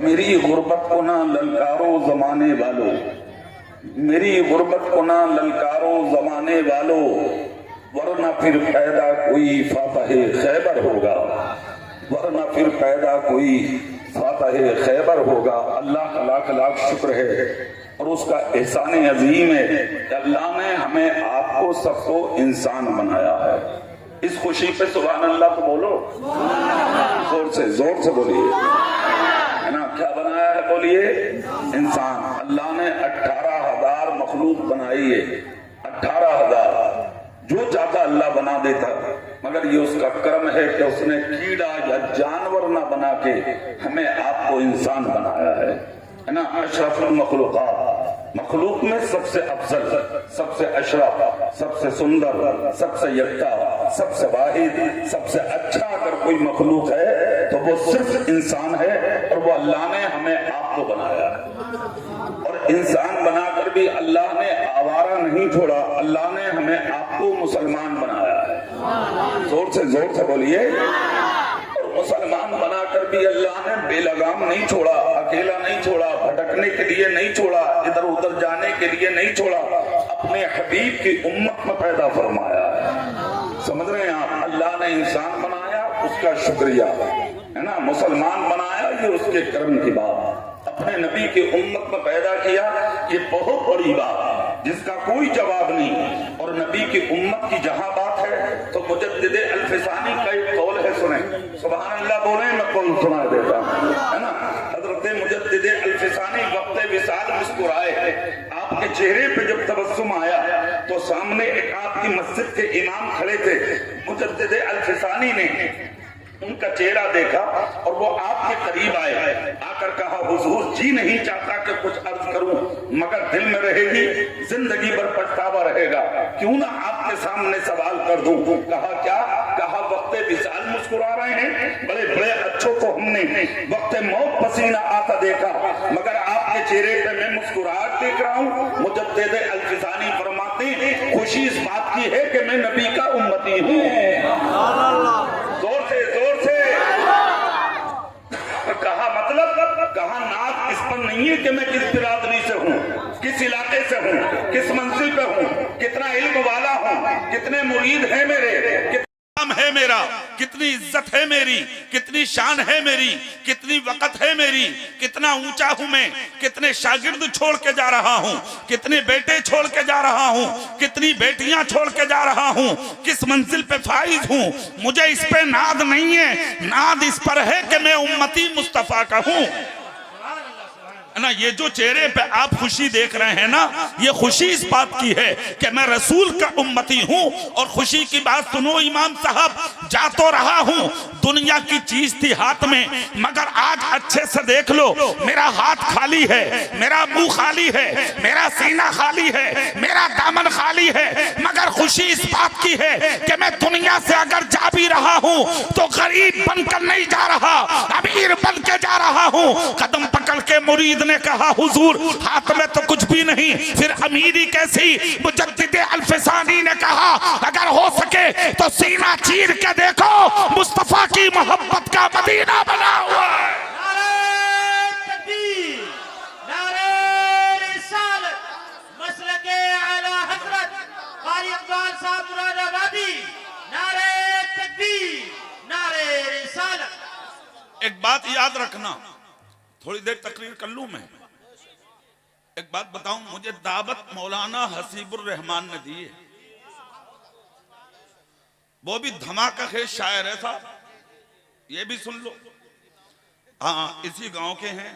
मेरी गुर्बत को ना ललकारो जमाने वालों, मेरी गुर्बत को ना ललकारो जमाने वालों, वरना फिर पैदा कोई फातह खैबर होगा, वरना फिर पैदा कोई फातह खैबर होगा। अल्लाह का लाख लाख शुक्र है और उसका एहसान अजीम है कि अल्लाह ने हमें आपको सबको इंसान बनाया है। इस खुशी पे सुभान अल्लाह तो बोलो, जोर से बोलिए, है ना। क्या बनाया है बोलिए? इंसान। अल्लाह ने 18,000 मखलूक बनाई है, 18,000। जो चाहता अल्लाह बना देता, मगर ये उसका कर्म है कि उसने कीड़ा या जानवर ना बना के हमें आपको इंसान बनाया है ना। अशरफुल मखलूकात, मखलूक में सबसे अफजल, सबसे अशरफ, सबसे सुंदर, सबसे यक्ता, सबसे वाहिद, सबसे अच्छा अगर कोई मखलूक है तो वो सिर्फ इंसान है और वो अल्लाह ने हमें आपको बनाया है। और इंसान बनाकर भी अल्लाह ने आवारा नहीं छोड़ा, अल्लाह ने हमें आपको मुसलमान बनाया है। जोर से बोलिए। और मुसलमान बनाकर भी अल्लाह ने बेलगाम नहीं छोड़ा, अकेला नहीं छोड़ा, भटकने के लिए नहीं छोड़ा, इधर उधर जाने के लिए नहीं छोड़ा, अपने हबीब की उम्मत में पैदा फरमाया है। समझ रहे हैं आप? अल्लाह ने इंसान बनाया, उसका शुक्रिया, है ना। मुसलमान बनाया, ये उसके कर्म की बात। अपने नबी की उम्मत में पैदा किया, ये बहुत बड़ी बात जिसका कोई जवाब नहीं। और नबी की उम्मत की जहां बात है तो मुजद्दिद अल्फसानी का एक कौल है, सुने। सुभान अल्लाह बोले, मैं कौल सुना देता हूं, है ना। हजरत मुजद्दिद अल्फसानी वक्त विसाल मुस्कुराए, आपके चेहरे पे जब तबस्सुम आया तो सामने एक आपकी मस्जिद के इमाम खड़े थे। मुजद्दिद अल्फसानी ने उनका चेहरा देखा और वो आपके करीब आए, आकर कहा, हुजूर जी नहीं चाहता कि कुछ अर्ज करूं, मगर दिल में रहेगी, जिंदगी भर पछतावा रहेगा, क्यों ना आपके सामने सवाल कर दूं। कहा क्या? कहा वक्त विशाल मुस्कुरा रहे हैं, बड़े बड़े अच्छों को हमने वक्त मौत पसीना आता देखा, मगर आपके चेहरे पे मैं मुस्कुराहट देख रहा हूँ। मुजद्दिद अल्फसानी फरमाते हैं, खुशी इस बात की है कि मैं नबी का उम्मती हूँ। जोर से कहा, मतलब कहा नाज इस पर नहीं है कि मैं किस बिरादरी से हूँ, किस इलाके से हूँ, किस मंजिल पे हूँ, कितना इल्म वाला हूँ, कितने मुरीद हैं मेरे, है मेरा, कितनी इज्जत है मेरी, कितनी शान है मेरी, कितनी वक़्त है मेरी, कितना ऊंचा हूं मैं, कितने शागिर्द छोड़ के जा रहा हूं, कितने बेटे छोड़ के जा रहा हूं, कितनी बेटियां छोड़ के जा रहा हूं, किस मंजिल पे फाइज हूं। मुझे इस पे नाद नहीं है, नाद इस पर है कि मैं उम्मती मुस्तफा का हूं, ना। ये जो चेहरे पे आप खुशी देख रहे हैं ना, ये खुशी इस बात की है कि मैं रसूल का उम्मती हूं। और खुशी की बात सुनो इमाम साहब, जा तो रहा हूं, दुनिया की चीज थी हाथ में, मगर आज अच्छे से देख लो, मेरा हाथ खाली है, मेरा मुंह खाली है, मेरा सीना खाली है, मेरा दामन खाली है, मगर खुशी इस बात की है कि मैं दुनिया से अगर जा भी रहा हूं तो गरीब बनकर नहीं जा रहा, अमीर बन के जा रहा हूं। कदम पकड़ के मुरीद ने कहा, हुजूर हाथ में तो कुछ भी नहीं, फिर अमीरी कैसी? मुजद्दिद अल्फसानी ने कहा, अगर हो सके तो सीना चीर के देखो, मुस्तफा की मोहब्बत का मदीना बना हुआ है। एक बात याद रखना, थोड़ी देर तकरीर कर लूं मैं। एक बात बताऊं, मुझे दावत मौलाना हसीबुर रहमान ने दी है, वो भी धमाका खेज शायर है साहब, ये भी सुन लो। हाँ, इसी गांव के हैं।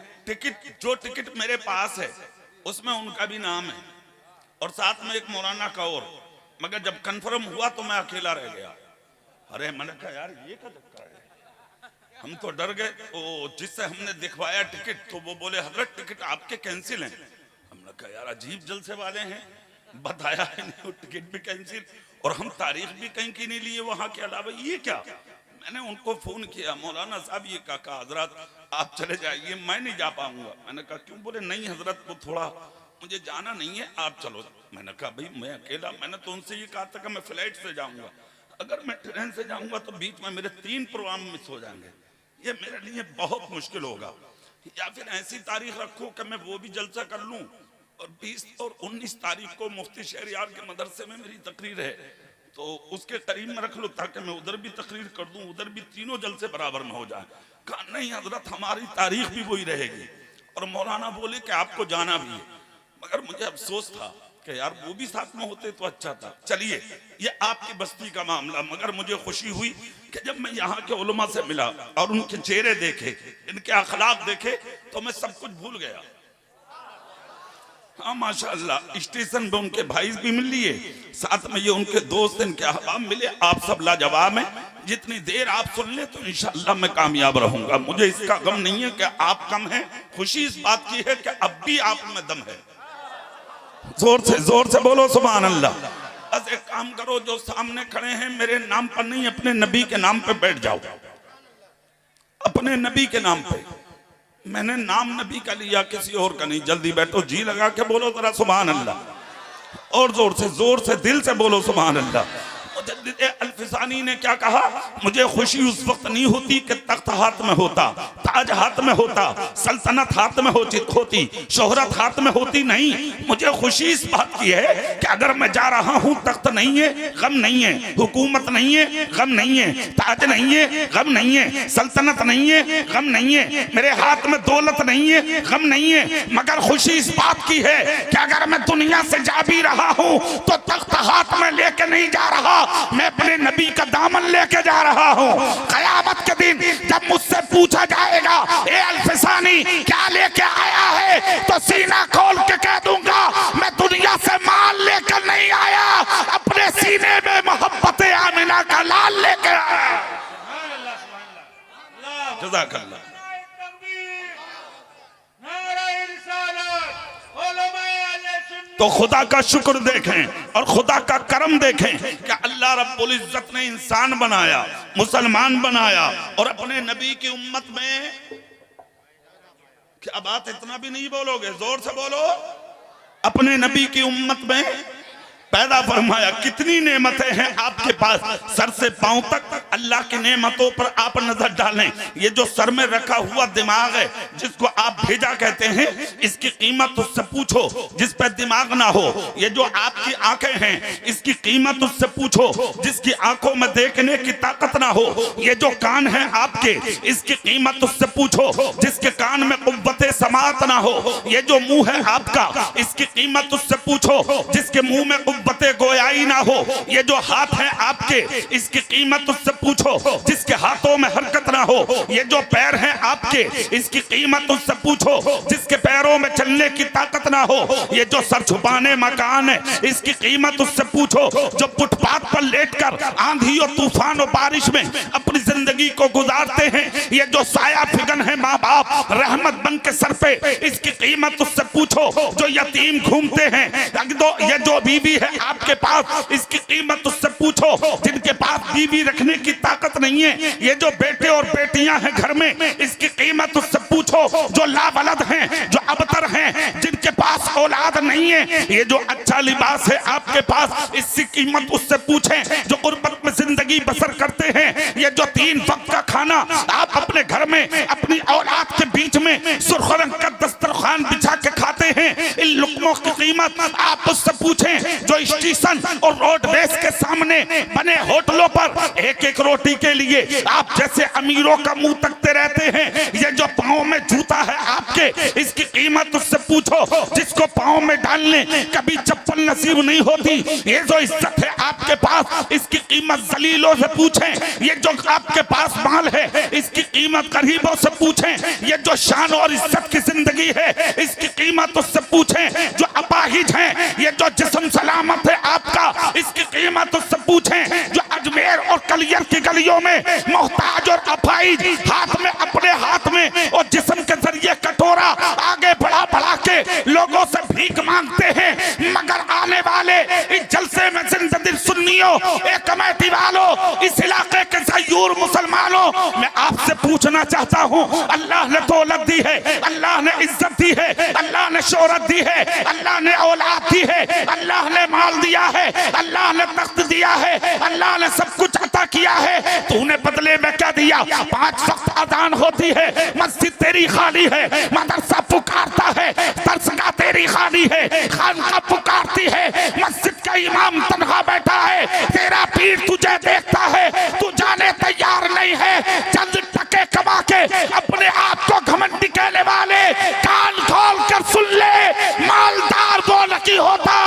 जो टिकट मेरे पास है उसमें उनका भी नाम है और साथ में एक मौलाना का और, मगर जब कंफर्म हुआ तो मैं अकेला रह गया। अरे मैंने कहा यार ये क्या धक्का है, हम तो डर गए। वो जिससे हमने दिखवाया टिकट तो वो बोले हजरत टिकट आपके कैंसिल हैं। हमने कहा यार अजीब जलसे वाले हैं, बताया है नहीं, वो टिकट भी कैंसिल और हम तारीख भी कहीं की नहीं लिए वहां के अलावा, ये क्या। मैंने उनको फोन किया, मौलाना साहब ये कहा हजरत आप चले जाइए, मैं नहीं जा पाऊंगा। मैंने कहा क्यों? बोले नहीं हजरत वो थोड़ा मुझे जाना नहीं है, आप चलो। मैंने कहा भाई मैं अकेला, मैंने तो उनसे ये कहा था कि मैं फ्लाइट से जाऊंगा, अगर मैं ट्रेन से जाऊंगा तो बीच में मेरे 3 प्रोग्राम मिस हो जाएंगे, ये मेरे लिए बहुत मुश्किल होगा। या फिर ऐसी तारीख रखो कि मैं वो भी जलसा कर लूं, और 20 और 19 तारीख को मुफ्ती शहरियार के मदरसे में मेरी तकरीर है, तो उसके करीब में रख लो ताकि मैं उधर भी तकरीर कर दूं, उधर भी तीनों जलसे बराबर में हो जाए। कहा नहीं हजरत, हमारी तारीख भी वही रहेगी। और मौलाना बोले कि आपको जाना भी है, मगर मुझे अफसोस था कि यार वो भी साथ में होते तो अच्छा था। चलिए ये आपकी बस्ती का मामला, मगर मुझे खुशी हुई कि जब मैं यहाँ के उलमा से मिला और उनके चेहरे देखे, इनके अखलाक देखे, तो मैं सब कुछ भूल गया। हाँ माशाअल्लाह, स्टेशन पे उनके भाई भी मिल लिए, साथ में ये उनके दोस्त, इनके अहबाब मिले। आप सब लाजवाब हैं, जितनी देर आप सुन ले तो इंशाअल्लाह मैं कामयाब रहूंगा। मुझे इसका गम नहीं है कि आप कम हैं, खुशी इस बात की है कि अब भी आप में दम है। जोर से बोलो सुभान अल्लाह। बस एक काम करो, जो सामने खड़े हैं मेरे नाम पर नहीं, अपने नबी के नाम पे बैठ जाओ, अपने नबी के नाम पे। मैंने नाम नबी का लिया, किसी और का नहीं। जल्दी बैठो, जी लगा के बोलो जरा सुभान अल्लाह, और जोर से दिल से बोलो सुभान अल्लाह। अल्फिसानी ने क्या कहा, मुझे खुशी उस वक्त नहीं होती कि तख्त हाथ में होता, ताज हाथ में होता, सल्तनत हाथ में होती, शोहरत हाथ में होती, नहीं। मुझे खुशी इस बात की है कि अगर मैं जा रहा हूँ, तख्त नहीं है, गम नहीं है, हुकूमत नहीं है, गम नहीं है, ताज नहीं है, गम नहीं है, सल्तनत नहीं है, गम नहीं है, मेरे हाथ में दौलत नहीं है, गम नहीं है, मगर खुशी इस बात की है कि अगर मैं दुनिया से जा भी रहा हूँ तो तख्त हाथ में लेके नहीं जा रहा, मैं अपने नबी का दामन लेके जा रहा हूँ। कयामत के दिन जब मुझसे पूछा जाएगा, ए अल्फिसानी क्या लेके आया है, तो सीना खोल के कह दूंगा, मैं दुनिया से माल लेकर नहीं आया, अपने सीने में मोहब्बत आमिना का लाल लेकर आया। जज़ाकल्लाह। तो खुदा का शुक्र देखें और खुदा का करम देखें कि अल्लाह रब्बुल इज्जत ने इंसान बनाया, मुसलमान बनाया, और अपने नबी की उम्मत में, क्या बात इतना भी नहीं बोलोगे, जोर से बोलो, अपने नबी की उम्मत में पैदा फरमाया। कितनी नेमतें हैं आपके पास, सर से पांव तक अल्लाह की नेमतों पर आप नजर डालें। ये जो सर में रखा हुआ दिमाग है, जिसको आप भेजा कहते हैं, इसकी कीमत उससे पूछो जिस पर दिमाग ना हो। ये जो आपकी आंखें हैं, इसकी कीमत उससे पूछो जिसकी आंखों में देखने की ताकत ना हो। ये जो कान है आपके, इसकी कीमत उससे पूछो जिसके कान में कुव्वते समात ना हो। ये जो मुंह है आपका, इसकी कीमत उससे पूछो जिसके मुंह में कुव्वते गोयाई ना हो। ये जो हाथ है आपके, इसकी कीमत उससे पूछो जिसके हाथों में हरकत ना हो। ये जो पैर हैं आपके, इसकी कीमत उससे पूछो जिसके पैरों में चलने की ताकत ना हो। ये जो सर छुपाने मकान है, इसकी कीमत उससे पूछो जो फुटपाथ पर लेटकर आंधी और तूफान और बारिश में अपनी जिंदगी को गुजारते हैं। ये जो साया फिगन है माँ बाप रहमत बन के सर पे, इसकी कीमत उससे पूछो जो यतीम घूमते हैं। ये जो बीवी है आपके पास, इसकी कीमत उससे पूछो जिनके पास बीवी रखने की ताकत नहीं है। ये जो बेटे और बेटियां हैं घर में, इसकी कीमत उससे पूछो जो लावलद हैं, जो अबतर हैं, जिनके पास औलाद नहीं है। ये जो अच्छा लिबास है आपके पास, इसकी कीमत उससे पूछें जो गुर्बत में जिंदगी बसर करते हैं। ये जो 3 वक्त का खाना आप अपने घर में अपनी औलाद के बीच में सुर्ख रंग का दस्तरखान बिछा के खाते हैं, इन लुक्मों की कीमत आप उससे पूछें जो स्टेशन और रोडवेज के सामने बने होटलों पर एक एक रोटी के लिए आप जैसे अमीरों का मुंह तकते रहते हैं। ये जो पाँव में जूता है आपके, इसकी कीमत उससे पूछो जिसको पाँव में डालने कभी चप्पल नसीब नहीं होती। ये जो इज्जत है आपके पास, इसकी कीमत जलीलों से पूछें। ये जो आपके पास माल है, इसकी कीमत गरीबों से पूछें। ये जो शान और इज्जत की जिंदगी है, इसकी कीमत उससे पूछें जो अपाहिज हैं। ये जो जिस्म सलामत है आपका, इसकी कीमत उससे पूछें जो अजमेर और कलियर की गलियों में मोहताज और अपाहिज हाथ में अपने हाथ में और जिस्म के जरिए कटोरा आगे बढ़ा बढ़ा के लोगों से भीख मांगते हैं। मगर आने वाले इस जलसे में जिंदगी सुन्नियों, एक कमेटी वालों, इस इलाके के सयूर मुसलमानों, मैं आपसे पूछना चाहता हूँ, अल्लाह ने दौलत दी है, अल्लाह ने इज्जत दी है, अल्लाह ने शोहरत दी है, अल्लाह ने औलाद दी है, अल्लाह ने माल दिया है, अल्लाह ने तख्त दिया है, अल्लाह ने सब कुछ अता वास्ता किया है, तूने बदले में क्या दिया? 5 वक्त अजान होती है, मस्जिद तेरी खाली है, मदरसा पुकारता है, दरसगाह तेरी खाली है, खानका पुकारती है, मस्जिद का इमाम तनहा बैठा है, तेरा पीर तुझे देखता है, तू जाने तैयार नहीं है। चंद टके कमा के अपने आप को घमंडी कहने वाले, कान खोल कर सुन ले, मालदार वो नहीं होता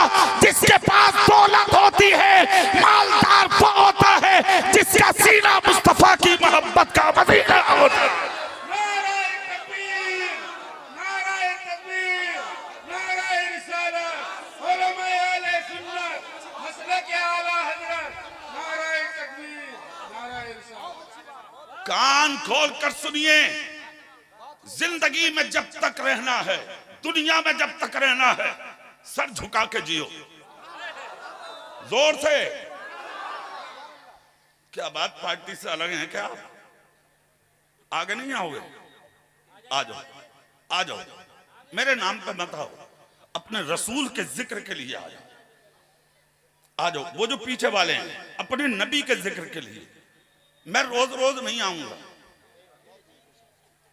जिसके पास दौलत होती है, मालदार वो होता है जिसका सीना मुस्तफा की मोहब्बत का मदीना होता है। कान खोल कर सुनिए, जिंदगी में जब तक रहना है, दुनिया में जब तक रहना है, सर झुका के जियो, जोर से। क्या बात, पार्टी से अलग है क्या? आगे नहीं आओगे? आ जाओ, आ जाओ, मेरे नाम पे मत आओ, अपने रसूल के जिक्र के लिए आ जाओ, आ जाओ। वो जो पीछे वाले हैं, अपने नबी के जिक्र के लिए। मैं रोज रोज नहीं आऊंगा,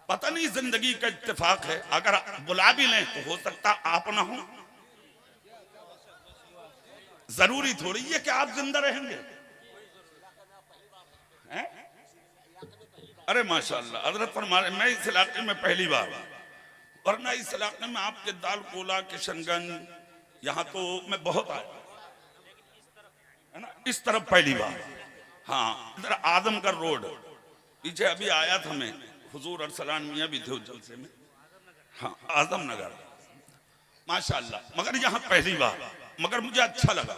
पता नहीं जिंदगी का इत्तेफाक है, अगर बुला भी लें तो हो सकता आप ना हो। जरूरी थोड़ी है कि आप जिंदा रहेंगे, हैं? अरे माशाल्लाह, हजरत फरमाए, मैं इस इलाके में पहली बार, वरना इस इलाके में आपके दालकोला, किशनगंज, यहाँ तो मैं बहुत आया है ना, इस तरफ पहली बार। हाँ, इधर आजमगढ़ रोड पीछे अभी आया था मैं, हुजूर अरसलान मियाँ भी थे उस जलसे में। हाँ, आजमनगर माशाल्लाह, मगर यहाँ पहली बार, मगर मुझे अच्छा लगा।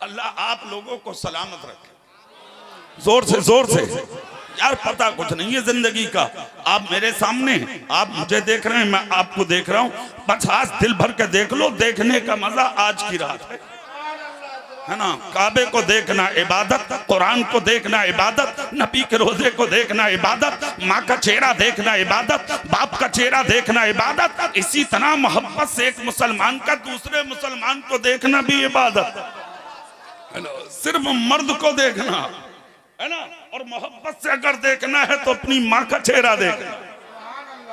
अल्लाह आप लोगों को सलामत रखे। जोर से, जोर से यार, पता कुछ नहीं है जिंदगी का। आप मेरे सामने, आप मुझे देख रहे हैं, मैं आपको देख रहा हूँ, बस आज दिल भर के देख लो, देखने का मजा आज की रात है ना। काबे को देखना इबादत, कुरान को देखना इबादत, नबी के रोजे को देखना इबादत, माँ का चेहरा देखना इबादत, बाप का चेहरा देखना इबादत। इसी तरह मोहब्बत से एक मुसलमान का दूसरे मुसलमान को देखना भी इबादत है ना। सिर्फ मर्द को देखना है ना, और मोहब्बत से अगर देखना है तो अपनी माँ का चेहरा देखना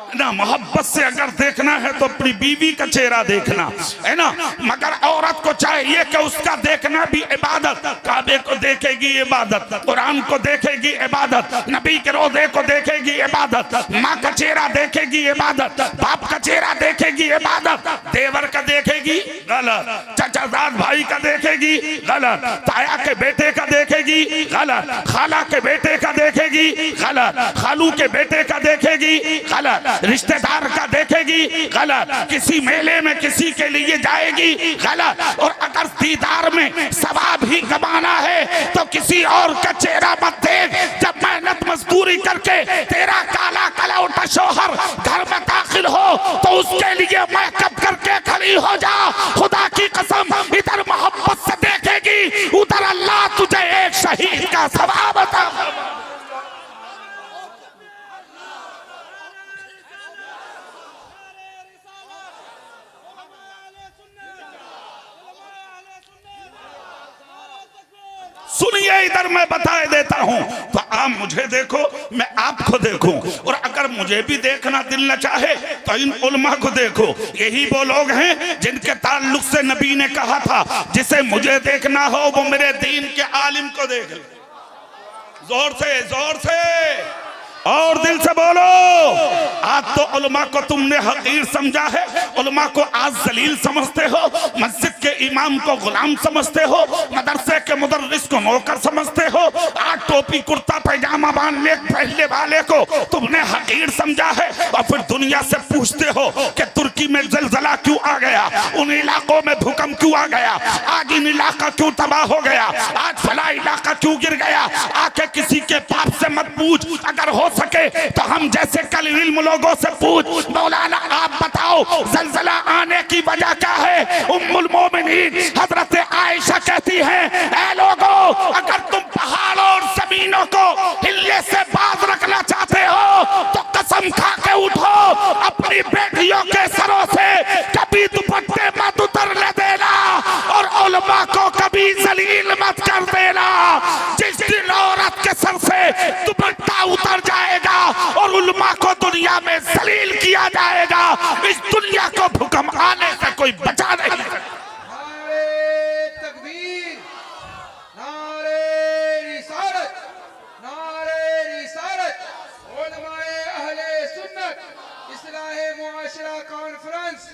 ना, मोहब्बत से अगर देखना है तो अपनी बीवी का चेहरा देखना है ना। मगर औरत को चाहिए कि उसका देखना भी इबादत, काबे को देखेगी इबादत, कुरान को देखेगी इबादत, नबी के रोज़े को देखेगी इबादत, माँ का चेहरा देखेगी इबादत, बाप का चेहरा देखेगी इबादत, देवर का देखेगी गलत, चचाजाद भाई का देखेगी गलत, ताया के बेटे का देखेगी गलत, खाला के बेटे का देखेगी गलत, खालू के बेटे का देखेगी गलत, रिश्तेदार का देखेगी गलत, किसी मेले में किसी के लिए जाएगी गलत, और अगर दीदार में सवाब ही कमाना है तो किसी और का चेहरा मत देख। जब मेहनत मजदूरी करके तेरा काला कलौटा शौहर घर में दाखिल हो तो उसके लिए मेकअप करके खड़ी हो जा। खुदा की कसम, इधर मोहब्बत से देखेगी, उधर अल्लाह तुझे एक शहीद का सवाब अता। सुनिए, इधर मैं बताए देता हूं, तो आप मुझे देखो, मैं आपको देखूं, और अगर मुझे भी देखना दिल न चाहे तो इन उलमा को देखो। यही वो लोग हैं जिनके ताल्लुक से नबी ने कहा था, जिसे मुझे देखना हो वो मेरे दीन के आलिम को देख ले। जोर से, जोर से और दिल से बोलो। आज तो उलमा को तुमने हकीर समझा है, उलमा को आज जलील समझते हो, मस्जिद के इमाम को गुलाम समझते हो, मदरसे के मुदर्रिस को नौकर समझते हो, आज टोपी कुर्ता पैजामा पहनने वाले को तुमने हकीर समझा है, और फिर दुनिया से पूछते हो कि तुर्की में जलजला क्यों आ गया, उन इलाकों में भूकंप क्यों आ गया, आज इन इलाका क्यों तबाह हो गया, आज फला इलाका क्यों गिर गया। आके किसी के पाप से मत पूछ, अगर हो सके तो हम जैसे कल इल्म लोगों से पूछ, मौलाना आप बताओ जलजला आने की वजह क्या है। उम्मुल मोमिनीन हजरत आयशा कहती हैं, ऐ लोगों, अगर तुम पहाड़ों और जमीनों को हिलने से बाज रखना चाहते हो तो कसम खा के उठो, अपनी बेटियों के सरों से कभी दुपट्टे मत उतरने देना, और उलमा को कभी जलील मत कर देना। जिस पर्दा उतर जाएगा और उलमा को दुनिया में जलील किया जाएगा। इस दुनिया को भूकंप आने से कोई बचा नहीं सकता। नारे तकबीर, नारे रिसालत, नारे रिसालत। उलमाए अहले सुन्नत इस्लाहे मुआशरा कॉन्फ्रेंस,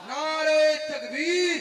नारे तकबीर,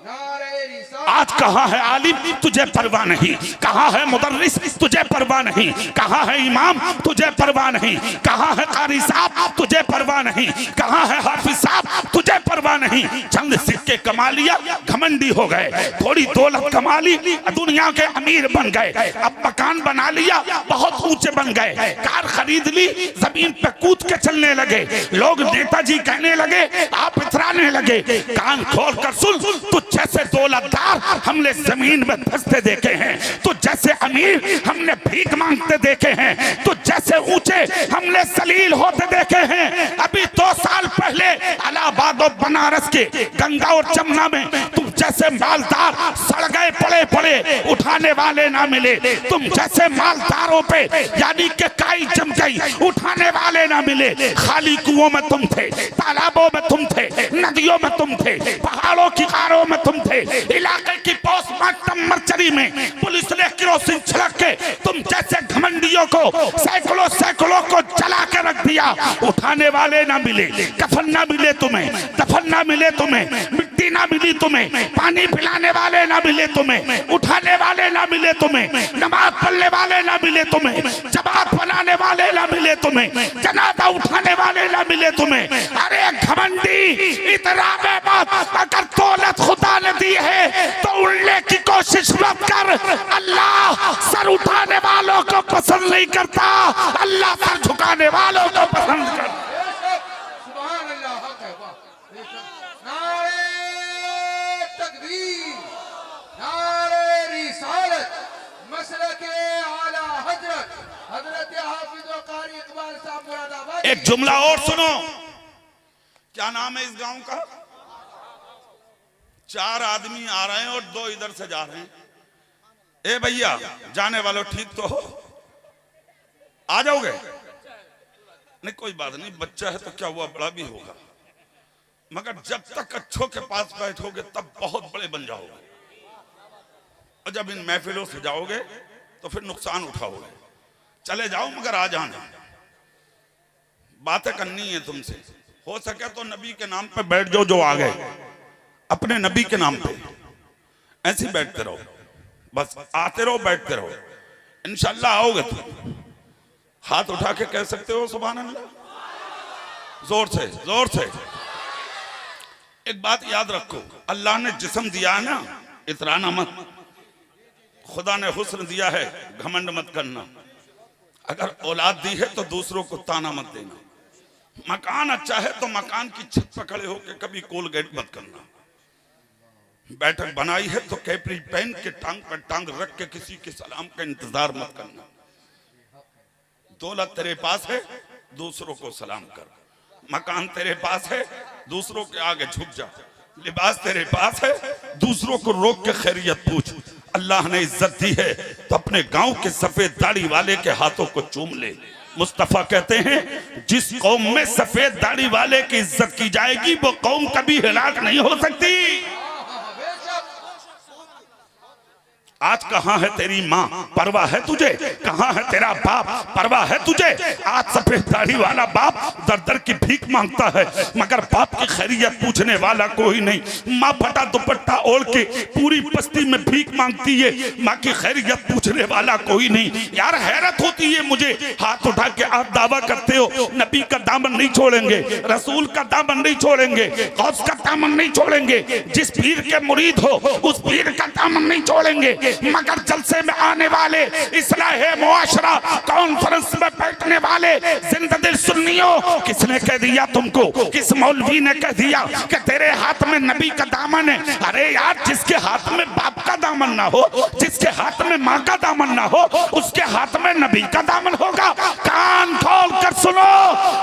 नारे रिसालत। आज कहाँ है आलिम, तुझे परवाह नहीं। कहाँ है मुदर्रिस, तुझे परवाह नहीं। कहाँ है इमाम, तुझे परवाह नहीं। कहाँ है कारी साहब, तुझे परवाह नहीं। कहाँ है हाफिज साहब, तुझे परवाह नहीं। चंद सिक्के कमा लिया, घमंडी हो गए। थोड़ी दौलत कमा ली, दुनिया के अमीर बन गए। अब मकान बना लिया, बहुत ऊंचे बन गए। कार खरीद ली, जमीन पे कूद के चलने लगे। लोग नेताजी कहने लगे, आप इतराने लगे। कान खोल कर सुन, तुझ जैसे दौलतदार हमने जमीन में धंसते देखे हैं, तो जैसे अमीर हमने भीख मांगते देखे हैं, तो जैसे ऊंचे हमने जलील होते देखे हैं। अभी 2 साल पहले इलाहाबाद और बनारस के गंगा और जमुना में तुम जैसे मालदार सड़ गए पड़े पड़े, उठाने वाले ना मिले। तुम जैसे मालदारों पे यानी कि काई जम गई, उठाने वाले ना मिले। खाली कुओं में तुम थे, तालाबों में तुम थे, नदियों में तुम थे, पहाड़ों की कारों में तुम थे। इलाके की पोस्टमार्टम मर्चरी में पुलिस ने केरोसिन छिड़क के तुम जैसे घमंडियों को सैकड़ों को जला के रख दिया। उठाने वाले ना मिले, कफन ना मिले तुम्हें, दफन ना मिले तुम्हें, मिट्टी ना मिली तुम्हें, पानी पिलाने वाले ना मिले तुम्हें, उठाने वाले ना मिले तुम्हें, नमाज पढ़ने वाले ना मिले तुम्हें, जमात बनाने वाले ना मिले तुम्हें, जनाजा उठाने वाले ना मिले तुम्हें। अरे घमंडी, इतना बेबाक, अगर दौलत खुदा ने दी है तो उड़ने की कोशिश मत कर। अल्लाह सर उठाने वालों को पसंद नहीं करता, अल्लाह सर झुकाने वालों को पसंद करता। सुभान अल्लाह, हक है, वाह। नारे तकबीर, नारे रिसालत, मसलके आला हजरत हजरत हाफिज व कारी इकबाल साहब मुरादाबाद। एक जुमला और सुनो। क्या नाम है इस गांव का? 4 आदमी आ रहे हैं और 2 इधर से जा रहे हैं। ए भैया, जाने वालों ठीक तो हो? आ जाओगे? नहीं कोई बात नहीं, बच्चा है तो क्या हुआ, बड़ा भी होगा। मगर जब तक अच्छों के पास बैठोगे तब बहुत बड़े बन जाओगे, और जब इन महफिलों से जाओगे तो फिर नुकसान उठाओगे। चले जाओ मगर आ जाना, बातें करनी है तुमसे। हो सके तो नबी के नाम पे बैठ जाओ, जो आ गए अपने नबी के नाम पे ऐसे बैठते रहो, बस आते रहो बैठते रहो, इंशाल्लाह आओगे तुम। हाथ उठा के कह सकते हो सुभान अल्लाह, जोर से जोर से। एक बात याद रखो, अल्लाह ने जिस्म दिया है ना, इतराना मत। खुदा ने हुस्न दिया है, घमंड मत करना। अगर औलाद दी है तो दूसरों को ताना मत देना। मकान अच्छा है तो मकान की छत पर खड़े होकर कभी कोलगेट मत करना। बैठक बनाई है तो कैपरी पहन के टांग पर टांग रख के किसी के सलाम का इंतजार मत करना। दौलत तेरे पास है, दूसरों को सलाम कर। मकान तेरे पास है, दूसरों के आगे झुक जा। लिबास तेरे पास है, दूसरों को रोक के खैरियत पूछ। अल्लाह ने इज्जत दी है तो अपने गांव के सफेद दाढ़ी वाले के हाथों को चूम ले। मुस्तफा कहते हैं, जिस कौम में सफेद दाढ़ी वाले की इज्जत की जाएगी वो कौम कभी हिलाक नहीं हो सकती। आज कहाँ है तेरी माँ, परवाह है तुझे? कहाँ है तेरा बाप, परवाह है तुझे? आज सफेद दाढ़ी वाला बाप दर दर की भीख मांगता है, मगर बाप की खैरियत पूछने वाला कोई नहीं। माँ फटा दुपट्टा ओढ़ के पूरी बस्ती में भीख मांगती है, माँ की खैरियत पूछने वाला कोई नहीं। यार हैरत होती है मुझे, हाथ उठा के आप दावा करते हो नबी का दामन नहीं छोड़ेंगे, रसूल का दामन नहीं छोड़ेंगे, गौस का दामन नहीं छोड़ेंगे, जिस पीर के मुरीद हो उस पीर का दामन नहीं छोड़ेंगे। मगर जलसे में आने वाले, इस्लाहे मुआशरा कॉन्फ्रेंस में बैठने वाले जिंददिल सुन्नियों, किसने कह दिया तुमको, किस मौलवी ने कह दिया कि तेरे हाथ में नबी का दामन है? अरे यार, जिसके हाथ में बाप का दामन ना हो, जिसके हाथ में माँ का दामन ना हो, उसके हाथ में नबी का दामन होगा। कान खोल कर सुनो,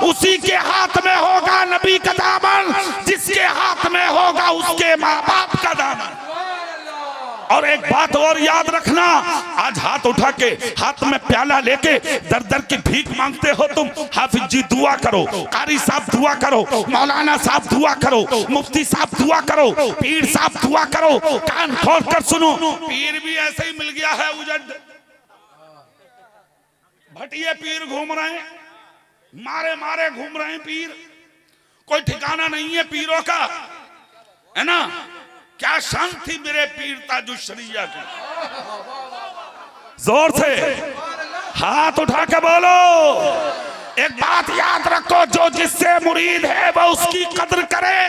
उसी के हाथ में होगा नबी का दामन जिसके हाथ में होगा उसके माँ बाप का दामन। और एक बात और याद रखना, आज हाथ उठा के हाथ में प्याला लेके दर दर की भीख मांगते हो तुम। हाफिज जी दुआ करो, कारी साहब दुआ करो, मौलाना साहब दुआ करो, मुफ्ती साहब दुआ करो, पीर साहब दुआ करो। कान खोल कर सुनो, पीर भी ऐसे ही मिल गया है उजड़, भटिये पीर घूम रहे हैं, मारे मारे घूम रहे हैं पीर, कोई ठिकाना नहीं है पीरों का, है ना। क्या शान थी मेरे पीर ताजुश्शरिया की। जोर से हाथ उठा के बोलो। एक बात याद रखो, जो जिससे मुरीद है वो उसकी कद्र करे,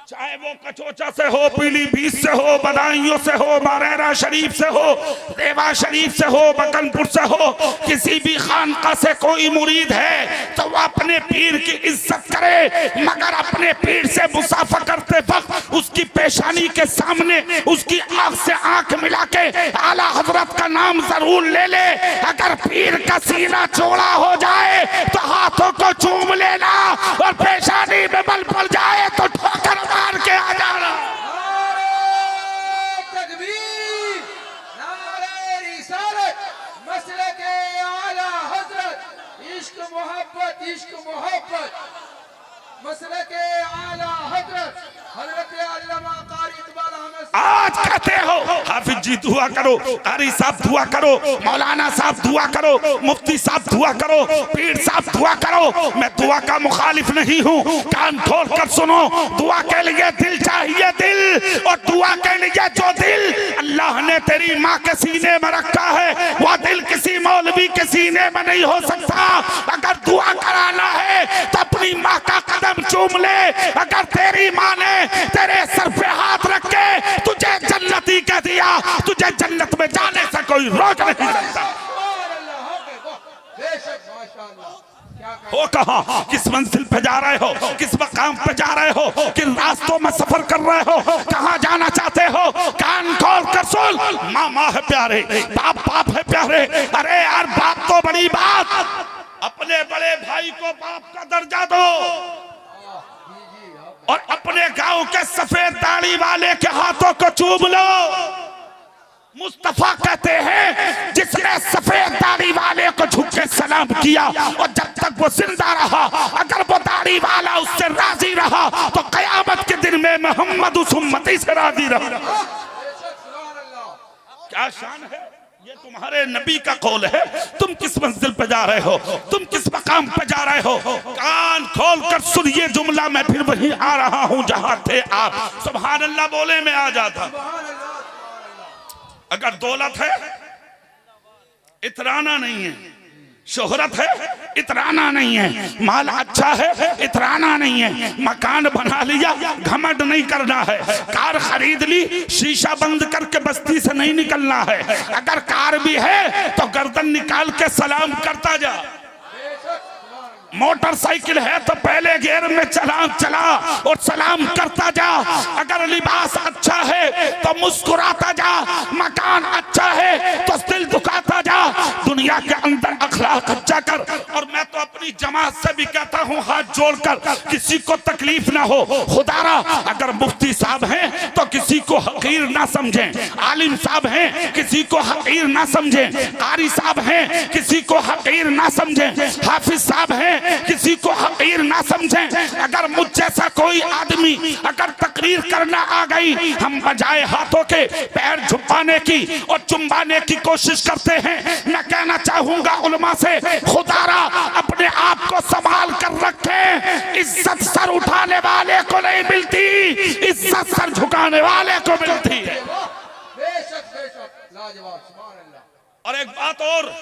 चाहे वो कचोचा से हो, पीलीभीत से हो, बदायूं से हो, मारेरा शरीफ से हो, देवा शरीफ से हो, बकनपुर से हो, किसी भी खानका से कोई मुरीद है तो वो अपने पीर की इज्जत करे, मगर अपने पीर से मुसाफा करते वक्त उसकी पेशानी के सामने उसकी आंख से आंख मिला के आला हजरत का नाम जरूर ले ले। अगर पीर का सीना चौड़ा हो जाए तो हाथों को चूम लेना, और पेशानी में बल पड़ जाए तो ठोकर मार के आ जाना। नारे तकबीर, नारे रिसालत, मसलके आला हजरत, इश्क मोहब्बत, मसलके आला हजरत, हजरत अल्लामा कारी इकबाल अहमद। आज कहते हो हाफिज जी दुआ करो, कारी साहब दुआ करो, मौलाना साहब दुआ करो, मुफ्ती साहब दुआ करो, पीर साहब दुआ करो। मैं दुआ का मुखालिफ नहीं हूँ, कान खोल कर सुनो। दुआ के लिए दिल चाहिए, दिल, और दुआ के लिए जो दिल अल्लाह ने तेरी माँ के सीने में रखा है वो दिल किसी मौलवी के सीने में नहीं हो सकता। अगर दुआ कराना है तो अपनी माँ का कदम चूम ले। अगर तेरी माँ ने तेरे सर पे हाथ रख के तुझे जन्नती कह दिया, तुझे जन्नत में जाने से कोई रोक नहीं सकता। हो कहाँ, किस मंजिल पे जा रहे हो, किस मकाम पे जा रहे हो, किन रास्तों में सफर कर रहे हो, कहाँ जाना चाहते हो, कान खोल कर सुन। माँ माँ है प्यारे, बाप बाप है प्यारे। अरे यार बाप तो बड़ी बात, अपने बड़े भाई को बाप का दर्जा दो, और अपने गांव के सफेद दाढ़ी वाले के हाथों को चूम लो। मुस्तफा कहते हैं जिसने सफेद दाढ़ी वाले को झुक के सलाम किया और जब तक वो जिंदा रहा, अगर वो दाढ़ी वाला उससे राजी रहा तो कयामत के दिन में मोहम्मद उस उम्मती से राजी रहा। क्या शान है, ये तुम्हारे नबी का कौल है। तुम किस मंजिल पे जा रहे हो, तुम किस मकाम पे जा रहे हो, कान खोल कर सुनिए जुमला। मैं फिर वहीं आ रहा हूं जहां थे आप। सुभान अल्लाह बोले में आ जाता। अगर दौलत है इतराना नहीं है, शोहरत है इतराना नहीं है, माल अच्छा है इतराना नहीं है, मकान बना लिया घमंड नहीं करना है, कार खरीद ली शीशा बंद करके बस्ती से नहीं निकलना है। अगर कार भी है तो गर्दन निकाल के सलाम करता जा। मोटरसाइकिल है तो पहले गियर में चला और सलाम करता जा। अगर लिबास अच्छा है तो मुस्कुराता जा, मकान अच्छा है तो दिल दुखाता जा। दुनिया के अंदर अखलाक अच्छा कर। और मैं तो अपनी जमात से भी कहता हूँ हाथ जोड़कर, किसी को तकलीफ ना हो खुदारा। अगर मुफ्ती साहब हैं तो किसी को हकीर ना समझें, आलिम साहब हैं किसी को हकीर ना समझें, कारी साहब हैं किसी को हकीर ना समझें, हाफिज साहब हैं किसी को हकीर ना समझें। अगर मुझ जैसा कोई आदमी अगर तकरीर करना आ गई, हम बजाय हाथों के पैर झुकाने की और चुम्बाने की कोशिश करते हैं। मैं कहना चाहूंगा उलमा से, खुदारा अपने आप को संभाल कर रखें। इज्जत सर उठाने वाले को नहीं मिलती, इज्जत सर झुकाने वाले को मिलती है। बेशक बेशक लाजवाब, सुभान अल्लाह। और एक बात और,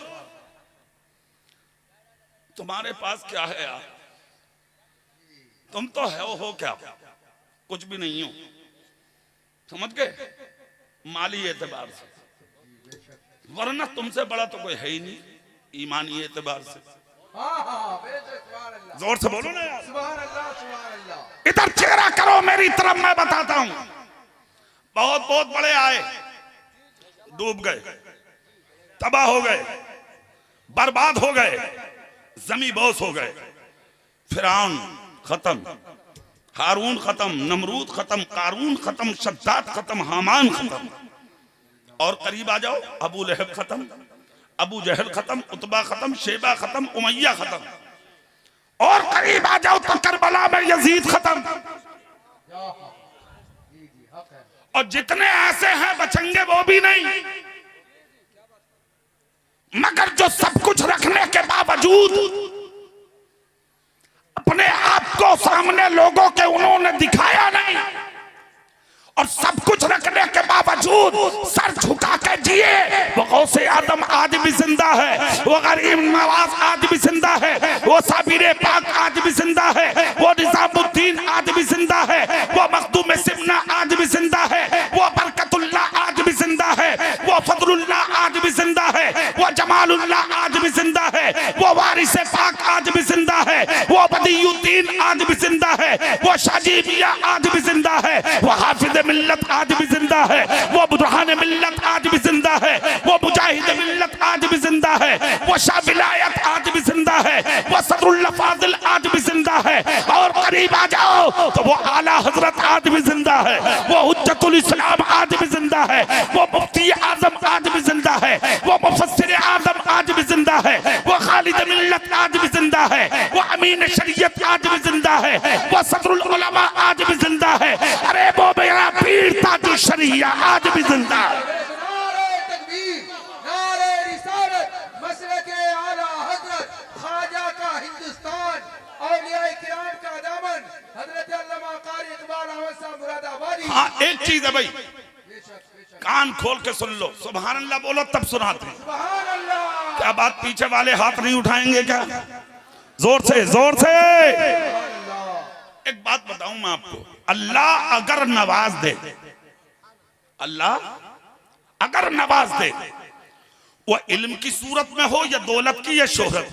तुम्हारे पास क्या है यार, तुम तो हो क्या, कुछ भी नहीं हो, समझ गए, माली एतबार से, वरना तुमसे बड़ा तो कोई है ही नहीं ईमानी एतबार से। जोर से बोलो ना यार, इधर चेहरा करो मेरी तरफ, मैं बताता हूं। बहुत बहुत बड़े आए, डूब गए, तबाह हो गए, बर्बाद हो गए, जमी बोस हो गए। फिरौन खत्म, हारून खत्म, नमरूद खत्म, कारून खत्म, शद्दाद खत्म, हामान खत्म। और करीब आ जाओ, अबू लहब खत्म, अबू जहल खत्म, उतबा खत्म, शेबा खत्म, उमैया खत्म। और करीब आ जाओ तो करबला में यजीद खत्म। और जितने ऐसे हैं बचेंगे वो भी नहीं, मगर जो सब कुछ रखने के बावजूद अपने आप को सामने लोगों के उन्होंने दिखाया नहीं, और सब कुछ रखने के बावजूद सर झुका के जिए। वो गौसे आदम आज भी जिंदा है, वो गरीब नवाज आज भी जिंदा है, वो साबिर पाक आज भी जिंदा है, वो निजामुद्दीन आज भी जिंदा है, वो मखदूम सिमना आज भी जिंदा है, वो बरकतुल्लाह आज भी जिंदा है, वो फजलुल्लाह आज भी जिंदा है, वो जमालुल्लाह आज भी जिंदा है, वो वारिस पाक आज भी जिंदा है, वो बदियुद्दीन आज भी जिंदा है, वो शाजीबिया आज भी जिंदा है, वो हाफिज मिल्लत आज भी जिंदा है, वो बुरहान मिल्लत आज भी जिंदा है, वो मुजाहिद मिल्लत आज भी जिंदा है, वो शाह विलायत आज भी जिंदा है, वो सदरुल्लाह फाजिल आज भी जिंदा है। और करीब आ जाओ तो वो आला हजरत आज भी जिंदा है, वो हुज्जतुल इस्लाम आज भी जिंदा है, वो मुफ्ती आजम आज भी जिंदा है, वो मुफस्सिर आजम आज भी जिंदा है, वो खालिद मिल्लत आज भी जिंदा है, वो अमीन शरीयत आज भी जिंदा है, वो सदरुल उलमा आज भी जिंदा है। अरे वो मेरा पीर ताजु शरिया आज भी जिंदा है। नारे तकबीर, नारे रिसालत, मसलके आला हजरत ख्वाजा का हिंदुस्तान, औलियाए किराम का दामन, हजरत अल्लामा कारी इकबाल अहमद साहब मुरादाबादी। हाँ, एक चीज है भाई, बेशक बेशक, कान खोल के सुन लो, सुभान अल्लाह बोलो तब सुनाते हैं। सुभान अल्लाह। क्या बात पीछे वाले हाथ नहीं उठाएंगे क्या? जोर से, जोर से। एक बात बताऊं मैं आपको, अल्लाह अगर नवाज दे, अल्लाह अगर नवाज दे, वो इल्म की सूरत में हो या दौलत की या शोहरत,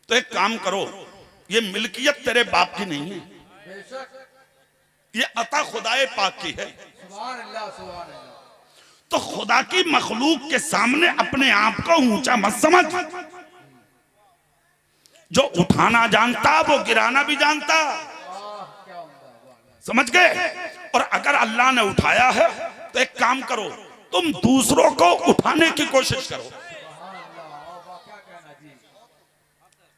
तो एक काम करो, ये मिल्कियत तेरे बाप की नहीं है, बेशक, ये अता खुदाए पाक की है। सुभान अल्लाह, सुभान अल्लाह। तो खुदा की मखलूक के सामने अपने आप को ऊंचा मत समझ। जो उठाना जानता वो गिराना भी जानता, समझ गए? और अगर अल्लाह ने उठाया है तो एक काम करो, तुम दूसरों को उठाने की कोशिश करो।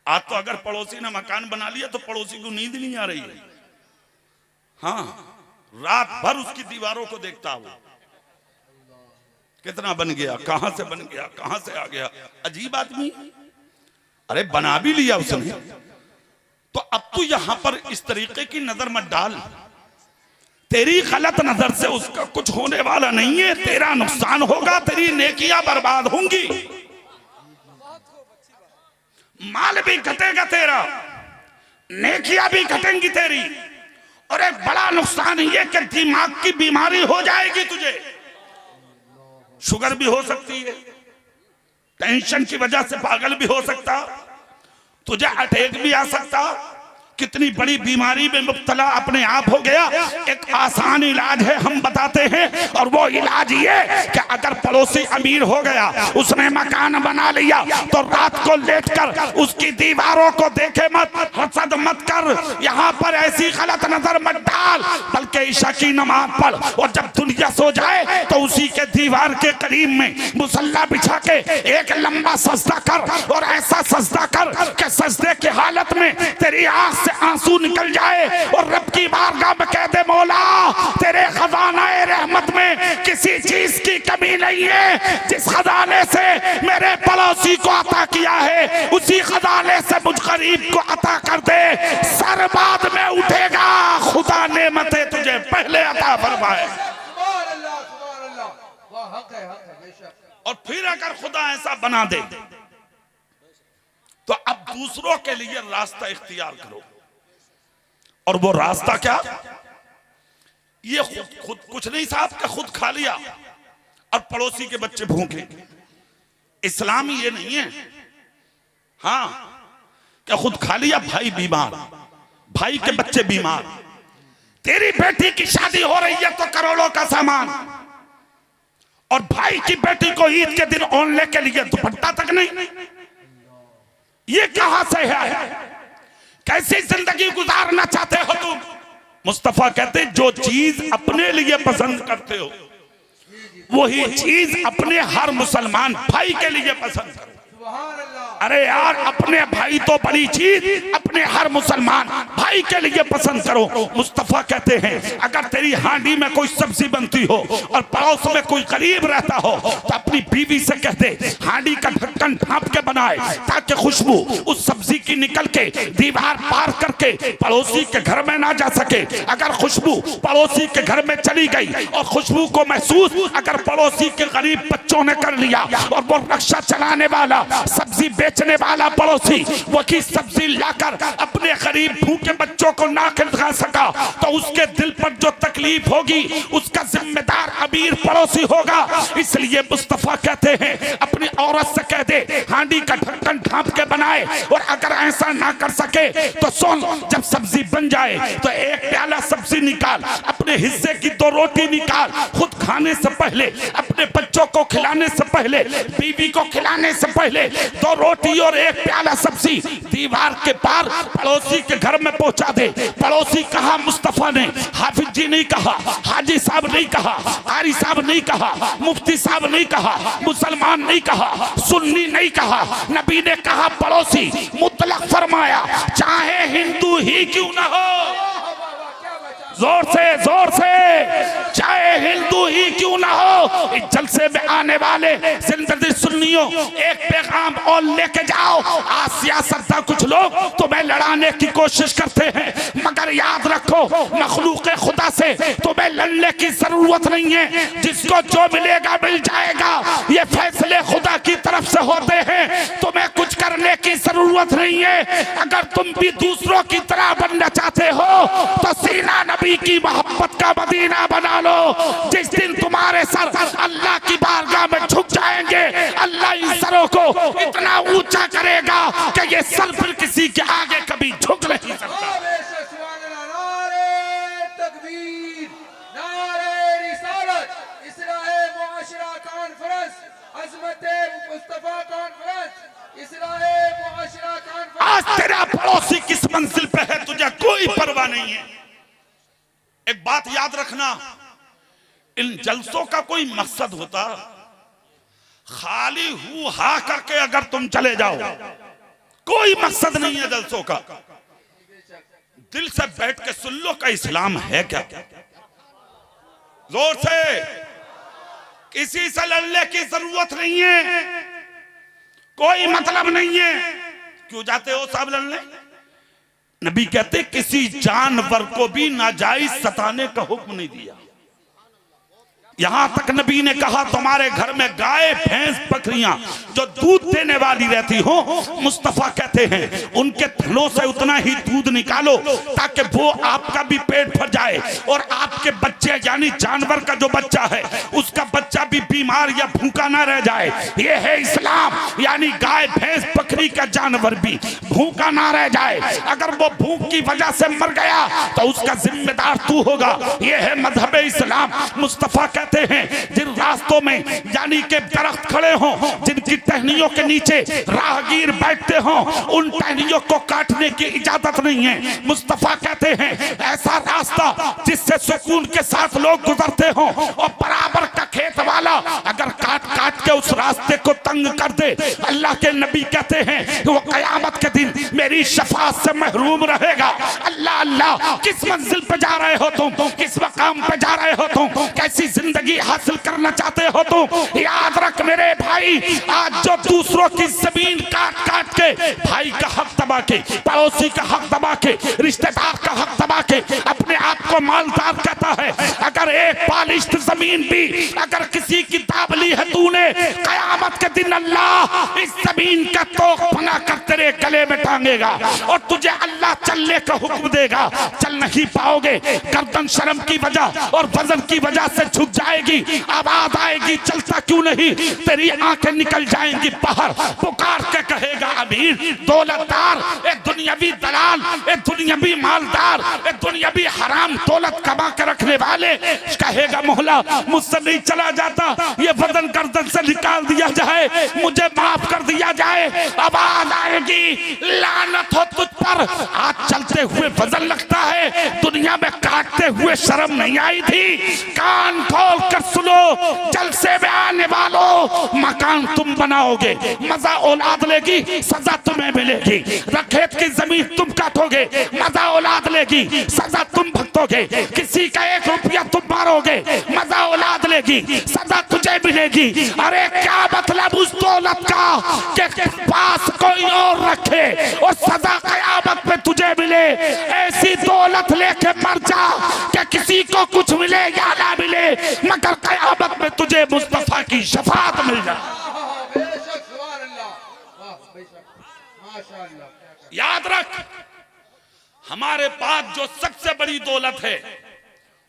आज तो अगर पड़ोसी ने मकान बना लिया तो पड़ोसी को नींद नहीं आ रही है। हाँ, रात भर उसकी दीवारों को देखता हो, कितना बन गया, कहां से बन गया, कहां से आ गया। अजीब आदमी, अरे बना भी लिया उसने, तो अब तू यहां पर इस तरीके की नजर मत डाल। तेरी गलत नजर से उसका कुछ होने वाला नहीं है, तेरा नुकसान होगा, तेरी नेकियां बर्बाद होंगी, माल भी घटेगा तेरा, नेकियां भी घटेंगी तेरी। और एक बड़ा नुकसान ये कि दिमाग की बीमारी हो जाएगी तुझे, शुगर भी हो सकती है, टेंशन की वजह से पागल भी हो सकता, तुझे अटैक भी आ सकता, कितनी बड़ी बीमारी में मुब्तला अपने आप हो गया। एक आसान इलाज है, हम बताते हैं, और वो इलाज ये कि अगर पड़ोसी अमीर हो गया, उसने मकान बना लिया, तो रात को लेटकर उसकी दीवारों को देखे मत, हसद मत कर, यहाँ पर ऐसी गलत नजर मत डाल, बल्कि इशा की नमाज पढ़, और जब दुनिया सो जाए तो उसी के दीवार के करीब में मुसल्ला बिछा के एक लंबा सजदा कर, और ऐसा सजदा कर कि सजदे की हालत में तेरी आंख से आंसू निकल जाए, और रब की बारगाह में कह दे, मौला तेरे खजाने रहमत में किसी चीज की कमी नहीं है, जिस खजाने से मेरे पड़ोसी को अता किया है उसी खजाने से मुझ गरीब को अता कर दे, सर बाद में उठेगा, खुदा नेमतें तुझे पहले अता फरमाए। सुभान अल्लाह, सुभान अल्लाह, वाह हक है, बेशक। और फिर अगर खुदा ऐसा बना दे तो अब दूसरों के लिए रास्ता इख्तियार करो, और वो रास्ता क्या? ये खुद कुछ नहीं साहब का खुद खा लिया और पड़ोसी के बच्चे भूखे। इस्लाम ये नहीं है। हाँ, क्या खुद खा लिया, भाई बीमार, भाई के बच्चे बीमार, तेरी बेटी की शादी हो रही है तो करोड़ों का सामान, और भाई की बेटी को ईद के दिन ओढ़ने के लिए दुपट्टा तक नहीं। ये कहां से है? कैसी जिंदगी गुजारना चाहते हो तुम? मुस्तफा कहते जो चीज अपने लिए पसंद करते हो वही चीज अपने हर मुसलमान भाई के लिए पसंद करो। सुभान अल्लाह। अरे यार, अपने भाई तो बड़ी चीज अपने हर मुसलमान भाई के लिए पसंद करो। मुस्तफा कहते हैं अगर तेरी हांडी में कोई सब्जी बनती हो और पड़ोस में कोई गरीब रहता हो तो अपनी बीवी से कह दे हांडी का ढक्कन ढांप के बनाए, ताकि खुशबू उस सब्जी की निकल के दीवार पार करके पड़ोसी के घर में ना जा सके। अगर खुशबू पड़ोसी के घर में चली गई और खुशबू को महसूस अगर पड़ोसी के गरीब बच्चों ने कर लिया और वो रिक्शा चलाने वाला, सब्जी बेचने वाला पड़ोसी वही सब्जी लाकर अपने गरीब भूखे बच्चों को ना खिला सका, तो उसके दिल पर जो तकलीफ होगी उसका जिम्मेदार अमीर पड़ोसी होगा। इसलिए मुस्तफा कहते हैं अपनी औरत से कह दे हांडी का ढक्कन ढांप के बनाए, और अगर ऐसा ना कर सके तो सुन, जब सब्जी बन जाए तो एक प्याला सब्जी निकाल, अपने हिस्से की 2 रोटी निकाल, खुद खाने से पहले, अपने बच्चों को खिलाने से पहले, बीवी को खिलाने से पहले 2 रोटी और 1 प्याला सब्जी दीवार के पार पड़ोसी के घर में पहुंचा दे। पड़ोसी कहा मुस्तफा ने, हाफिज जी नहीं कहा, हाजी साहब नहीं कहा, कारी साहब नहीं कहा, मुफ्ती साहब नहीं कहा, मुसलमान नहीं कहा, सुन्नी नहीं कहा, नबी ने कहा पड़ोसी, मुतलक फरमाया चाहे हिंदू ही क्यों ना हो। जोर से चाहे हिंदू ही क्यों ना हो। इस जलसे में आने वाले जिंदगी सुन्नियों एक पैगाम और लेके जाओ। आज सियासतदान कुछ लोग तुम्हें लड़ाने की कोशिश करते हैं, मगर याद रखो मखलूक खुदा से तुम्हें लड़ने की जरूरत नहीं है। जिसको जो मिलेगा मिल जाएगा, ये फैसले खुदा की तरफ से होते हैं। तुम्हें कुछ करने की जरूरत नहीं है। अगर तुम भी दूसरों की तरह बनना चाहते हो तो सीना नबी की मोहब्बत का मदीना बना लो। जिस दिन तुम्हारे सर अल्लाह की बारगाह में झुक जाएंगे, अल्लाह इन सरों को इतना ऊंचा करेगा कि ये सर फिर किसी के आगे कभी झुक नहीं सकता। नारे तकबीर, नारे रिसालत, इस्लाहे मुआशरा कॉन्फ्रेंस, अज़मत मुस्तफा कॉन्फ्रेंस, इस्लाहे मुआशरा कॉन्फ्रेंस। आज तेरा पड़ोसी किस मंजिल पे है तुझे कोई परवाह नहीं है। एक बात याद रखना, इन जलसों का कोई मकसद होता, खाली हु हा करके अगर तुम चले जाओ, कोई मकसद नहीं है जलसों का। दिल से बैठ के सुन लो का इस्लाम है क्या। जोर से, किसी से लड़ने की जरूरत नहीं है, कोई मतलब नहीं है। क्यों जाते हो साहब लड़ने? नबी कहते किसी जानवर को भी नाजायज सताने का हुक्म नहीं दिया। यहां तक नबी ने कहा तुम्हारे घर में गाय भैंस बकरियां जो दूध देने वाली रहती हो, मुस्तफा कहते हैं उनके थनों से उतना ही दूध निकालो ताकि वो आपका भी पेट भर जाए और आपके बच्चे यानी जानवर का जो बच्चा है उसका बच्चा भी बीमार या भूखा ना रह जाए। ये है इस्लाम, यानी गाय भैंस बकरी का जानवर भी भूखा ना रह जाए। अगर वो भूख की वजह से मर गया तो उसका जिम्मेदार तू होगा। ये है मजहब इस्लाम। मुस्तफा कहते हैं जिन रास्तों में यानी के दरख्त खड़े हों, जिनकी टहनियों के नीचे राहगीर बैठते हों, उन टहनियों को काटने की इजाजत नहीं है। मुस्तफा कहते हैं ऐसा रास्ता जिससे सुकून के साथ लोग गुजरते हों और बराबर का खेत वाला अगर काट काट के उस रास्ते को तंग कर दे, अल्लाह के नबी कहते हैं वो कयामत के दिन मेरी शफाअत से महरूम रहेगा। अल्लाह अल्लाह, किस मंजिल पे जा रहे हो तुम, किस मकाम पे जा रहे हो तुम, कैसी जिंदगी हासिल करना चाहते हो तुम? याद रख मेरे भाई, आज जो दूसरों की जमीन काट काट के भाई का हक दबा के, पड़ोसी का हक दबा के, रिश्तेदार का हक दबा के अपने आप को मालदार कहता है, अगर एक पालिश्ड जमीन भी अगर किसी की दाब ली है तूने, कयामत के दिन अल्लाह इस जमीन का तोक बना कर तेरे गले में टांगेगा और तुझे अल्लाह चलने का हुक्म देगा। चल नहीं पाओगे, गर्दन शर्म की वजह और वजन की वजह से झुक जाएगी, आवाज आएगी चलता क्यों नहीं, तेरी आंखें निकल जाएंगी बाहर। पुकार के कहेगा अमीर, दौलतदार, ए दुनियावी दलाल, ए दुनियावी मालदार, ए दुनियावी हराम दौलत कमा के रखने वाले, कहेगा मोहला मुझसे नहीं चला जाता, ये वजन गर्दन से निकाल दिया जाए, मुझे माफ कर दिया जाए। आवाज आएगी लानत हो तुझ पर, आज चलते हुए वजन लगता है, दुनिया में काट काटते हुए शर्म नहीं आई थी? कान खोल कर सुनो, जलसे में आने वालों, मकान तुम बनाओगे, मजा औलाद लेगी, सजा तुम्हें मिलेगी। खेत की जमीन तुम काटोगे, मजा औलाद लेगी, सजा तुम भुगतोगे। किसी का 1 रुपया तुम मारोगे, मजा औलाद लेगी, सजा तुझे मिलेगी। अरे क्या मतलब उस दौलत का कि पास कोई और रखे और सजा कयामत में तुझे मिले? ऐसी दौलत लेके मर जा कि किसी को कुछ मिले या ना मिले, मगर कयामत में तुझे मुस्तफा की शफाअत मिल जाए। बेशक, सुभान अल्लाह, वाह बेशक, माशाअल्लाह। याद रख, हमारे पास जो सबसे बड़ी दौलत है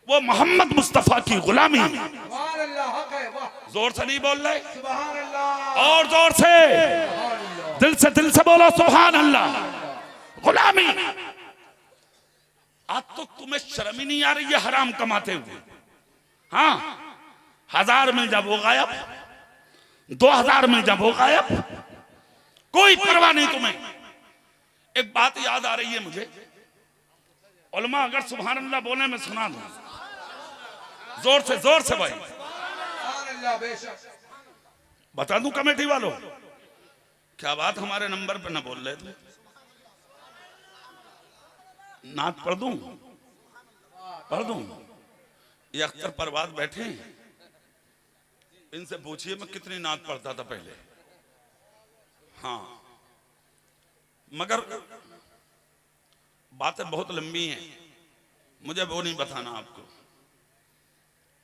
वो मोहम्मद मुस्तफा की गुलामी। सुभान अल्लाह, हक है, वाह। जोर से नहीं बोल रहे? सुभान अल्लाह, और जोर से, दिल से बोलो सुभान अल्लाह। गुलामी। आज तो तुम्हें शर्म ही नहीं आ रही है हराम कमाते हुए। हाँ, 1000 मिल जा वो गायब, 2000 मिल जा वो गायब, कोई परवाह नहीं तुम्हें। एक बात याद आ रही है मुझे, उलमा अगर सुभान अल्लाह बोले मैं सुना दूं, जोर से भाई। सुभान अल्लाह, बेशक। बता दूं कमेटी वालों, क्या बात हमारे नंबर पे ना बोल रहे थे? नात पढ़ दूं? ये अख्तर परवाज बैठे हैं, इनसे पूछिए मैं कितनी नात पढ़ता था पहले। हाँ, मगर बातें बहुत लंबी हैं, मुझे वो नहीं बताना आपको।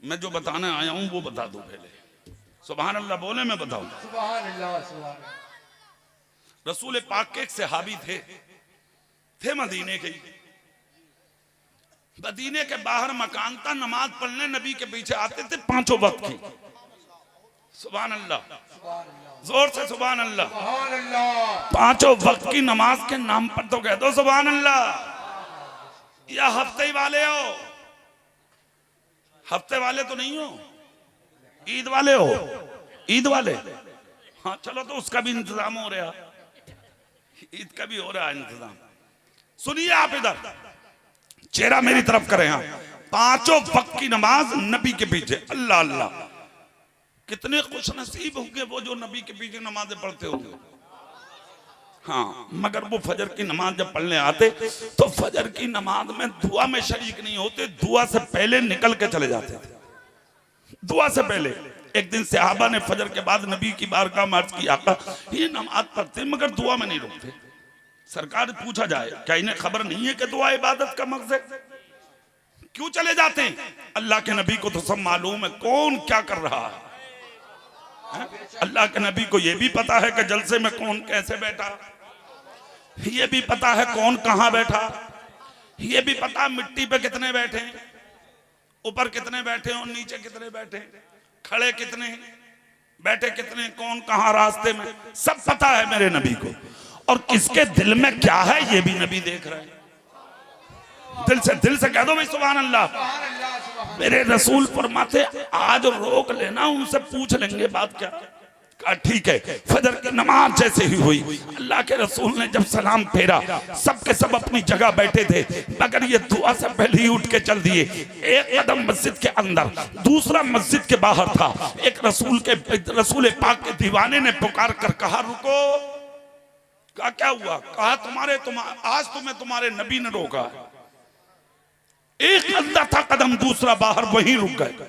मैं जो बताने आया हूं वो बता दूं पहले। सुभान अल्लाह बोले मैं बताऊं। सुभान अल्लाह, सुभान अल्लाह। रसूल पाक के एक सहाबी थे मदीने के। मदीने के बाहर मकान था, नमाज पढ़ने नबी के पीछे आते थे 5 वक्त की। सुभान अल्लाह, जोर से सुभान अल्लाह। सुभान अल्लाह, 5 वक्त की नमाज के नाम पर तो कह दो सुभान अल्लाह। या हफ्ते वाले हो? हफ्ते वाले तो नहीं हो, ईद वाले हो? ईद वाले, हाँ चलो, तो उसका भी इंतजाम हो रहा, ईद का भी हो रहा है इंतजाम। सुनिए आप, इधर चेहरा मेरी तरफ करें। हाँ, 5 वक्त की नमाज नबी के पीछे। अल्लाह अल्लाह, कितने खुश नसीब होंगे वो जो नबी के पीछे नमाजें पढ़ते होंगे। हाँ, मगर वो फजर की नमाज जब पढ़ने आते तो फजर की नमाज में दुआ में शरीक नहीं होते, दुआ से पहले निकल के चले जाते थे। दुआ से पहले एक दिन सहाबा ने फजर के बाद नबी की बारगाह में अर्ज की, आका ये नमाज पढ़ते मगर दुआ में नहीं रुकते। सरकार पूछा जाए क्या इन्हें खबर नहीं है कि दुआ इबादत का मकसद? क्यों चले जाते हैं? अल्लाह के नबी को तो सब मालूम है कौन क्या कर रहा है। अल्लाह के नबी को यह भी पता है कि जलसे में कौन कैसे बैठा, ये भी पता है कौन कहां बैठा, ये भी पता मिट्टी पे कितने बैठे, ऊपर कितने बैठे और नीचे कितने बैठे, खड़े कितने, बैठे कितने, कौन कहां रास्ते में, सब पता है मेरे नबी को। और किसके दिल में क्या है ये भी नबी देख रहे हैं। दिल से कह दो भाई सुभान अल्लाह। मेरे रसूल फरमाते आज रोक लेना, उनसे पूछ लेंगे बात क्या। ठीक है, फजर की नमाज जैसे ही हुई, अल्लाह के रसूल ने जब सलाम फेरा, सब के सब अपनी जगह बैठे थे, मगर ये दुआ से पहले ही उठ के चल दिए। एक कदम मस्जिद के अंदर, दूसरा मस्जिद के बाहर था। एक रसूल पाक के दीवाने ने पुकार कर कहा रुको। कहा क्या हुआ? कहा आज तुम्हें तुम्हारे नबी ने रोका। एक अंदर था कदम, दूसरा बाहर, वहीं रुक गए।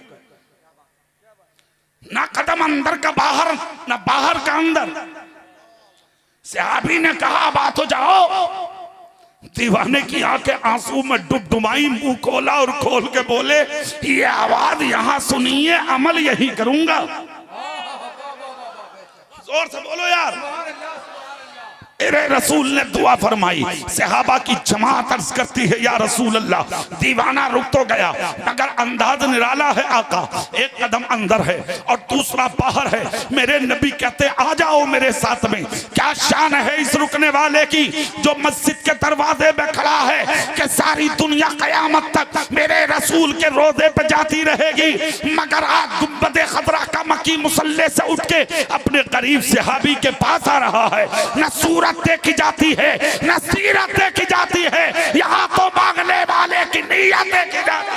ना कदम अंदर का बाहर, ना बाहर का अंदर। सहाबी ने कहा बात हो जाओ। दीवाने की आंखें आंसू में डुबडुबाई, मुंह खोला और खोल के बोले ये आवाज यहां सुनिए, अमल यही करूंगा। जोर से बोलो यार। मेरे रसूल ने दुआ फरमाई। सहाबा की जमात अर्ज करती है या रसूल अल्लाह, दीवाना रुक तो गया मगर अंदाज निराला है आका। एक कदम अंदर है और दूसरा बाहर है। मेरे नबी कहते आ जाओ मेरे साथ में। क्या शान है इस रुकने वाले की जो मस्जिद के दरवाजे में खड़ा है कि सारी दुनिया कयामत तक मेरे रसूल के रोजे पे जाती रहेगी, मगर आज गुंबदे खतरा का मकी मुसल्ले से उठ के अपने गरीब सहाबी के पास आ रहा है। न सूरत देखी जाती है, न सीरत देखी जाती है, यहाँ तो मांगने वाले की नियतें की जाती।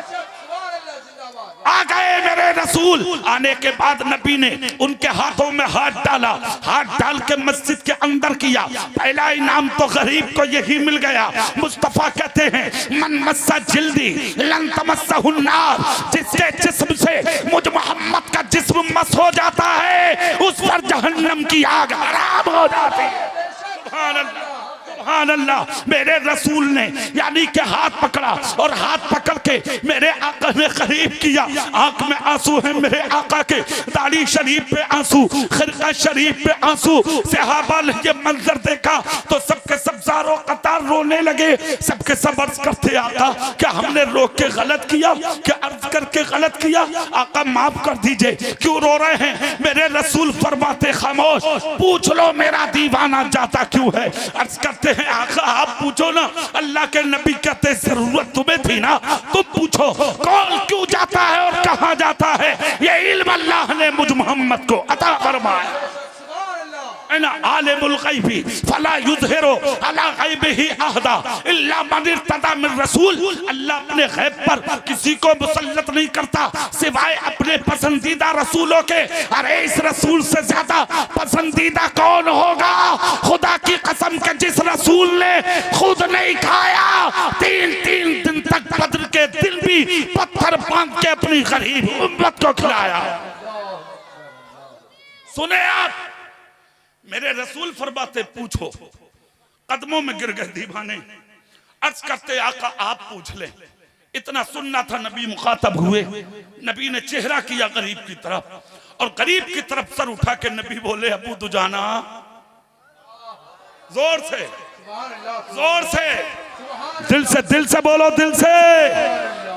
सुभान अल्लाह, जिंदाबाद। आ गए मेरे रसूल। आने के बाद नबी ने उनके हाथों में हाथ डाला, हाथ डाल के मस्जिद के अंदर किया। पहला इनाम तो गरीब को यही मिल गया। मुस्तफा कहते हैं मन मस्सा जिल्दी लन तमस्सहुन नार, जिसके जिस्म से मुझ मोहम्मद का जिस्म मस हो जाता है उस पर जहन्नम की आग हराम हो जाती है। सुभान अल्लाह, सुभान अल्लाह। मेरे रसूल ने यानी के हाथ पकड़ा और हाथ पकड़ के मेरे आका ने करीब किया। आंख में आंसू है मेरे आका के, दाढ़ी शरीफ पे आंसू, खिरका शरीफ पे आंसू। सहाबा ने ये मंजर देखा तो सबके सब ज़ारो कतार रोने लगे। सबके सब अर्ज करते आका क्या हमने रोक के गलत किया, क्या अर्ज करके गलत किया, आका माफ कर दीजिए, क्यों रो रहे हैं। मेरे रसूल फरमाते खामोश, पूछ लो मेरा दीवाना जाता क्यों है। अर्ज करते हैं आका आप पूछो ना। अल्लाह के नबी कहते जरूरत तुम्हें थी ना, तुम पूछो कौन क्यों जाता है और कहां जाता है। ये इल्म अल्लाह ने मुझ मोहम्मद को अता फरमाया। अना आलिमुल गैबी फला युज़हिरु अला गैबिही अहदा इल्ला मन इर्तदा मिन रसूल। अल्लाह अपने गैब पर किसी को मुसल्लत नहीं करता सिवाय अपने पसंदीदा रसूलों के। अरे इस रसूल से ज्यादा पसंदीदा कौन होगा। खुदा की कसम के जिस रसूल ने खुद नहीं खाया, तीन दिन तक बद्र के दिन भी पत्थर बांध के अपनी गरीब उम्मत को खिलाया। सुने आप, मेरे रसूल फरमाते पूछो, कदमों में गिर गए दीवाने। अर्ज करते आका आप पूछ ले। इतना सुनना था, नबी मुखातब हुए। नबी ने चेहरा किया गरीब की तरफ और गरीब की तरफ सर उठा के नबी बोले अबू दुजाना, जोर से जोर से दिल से बोलो, दिल से।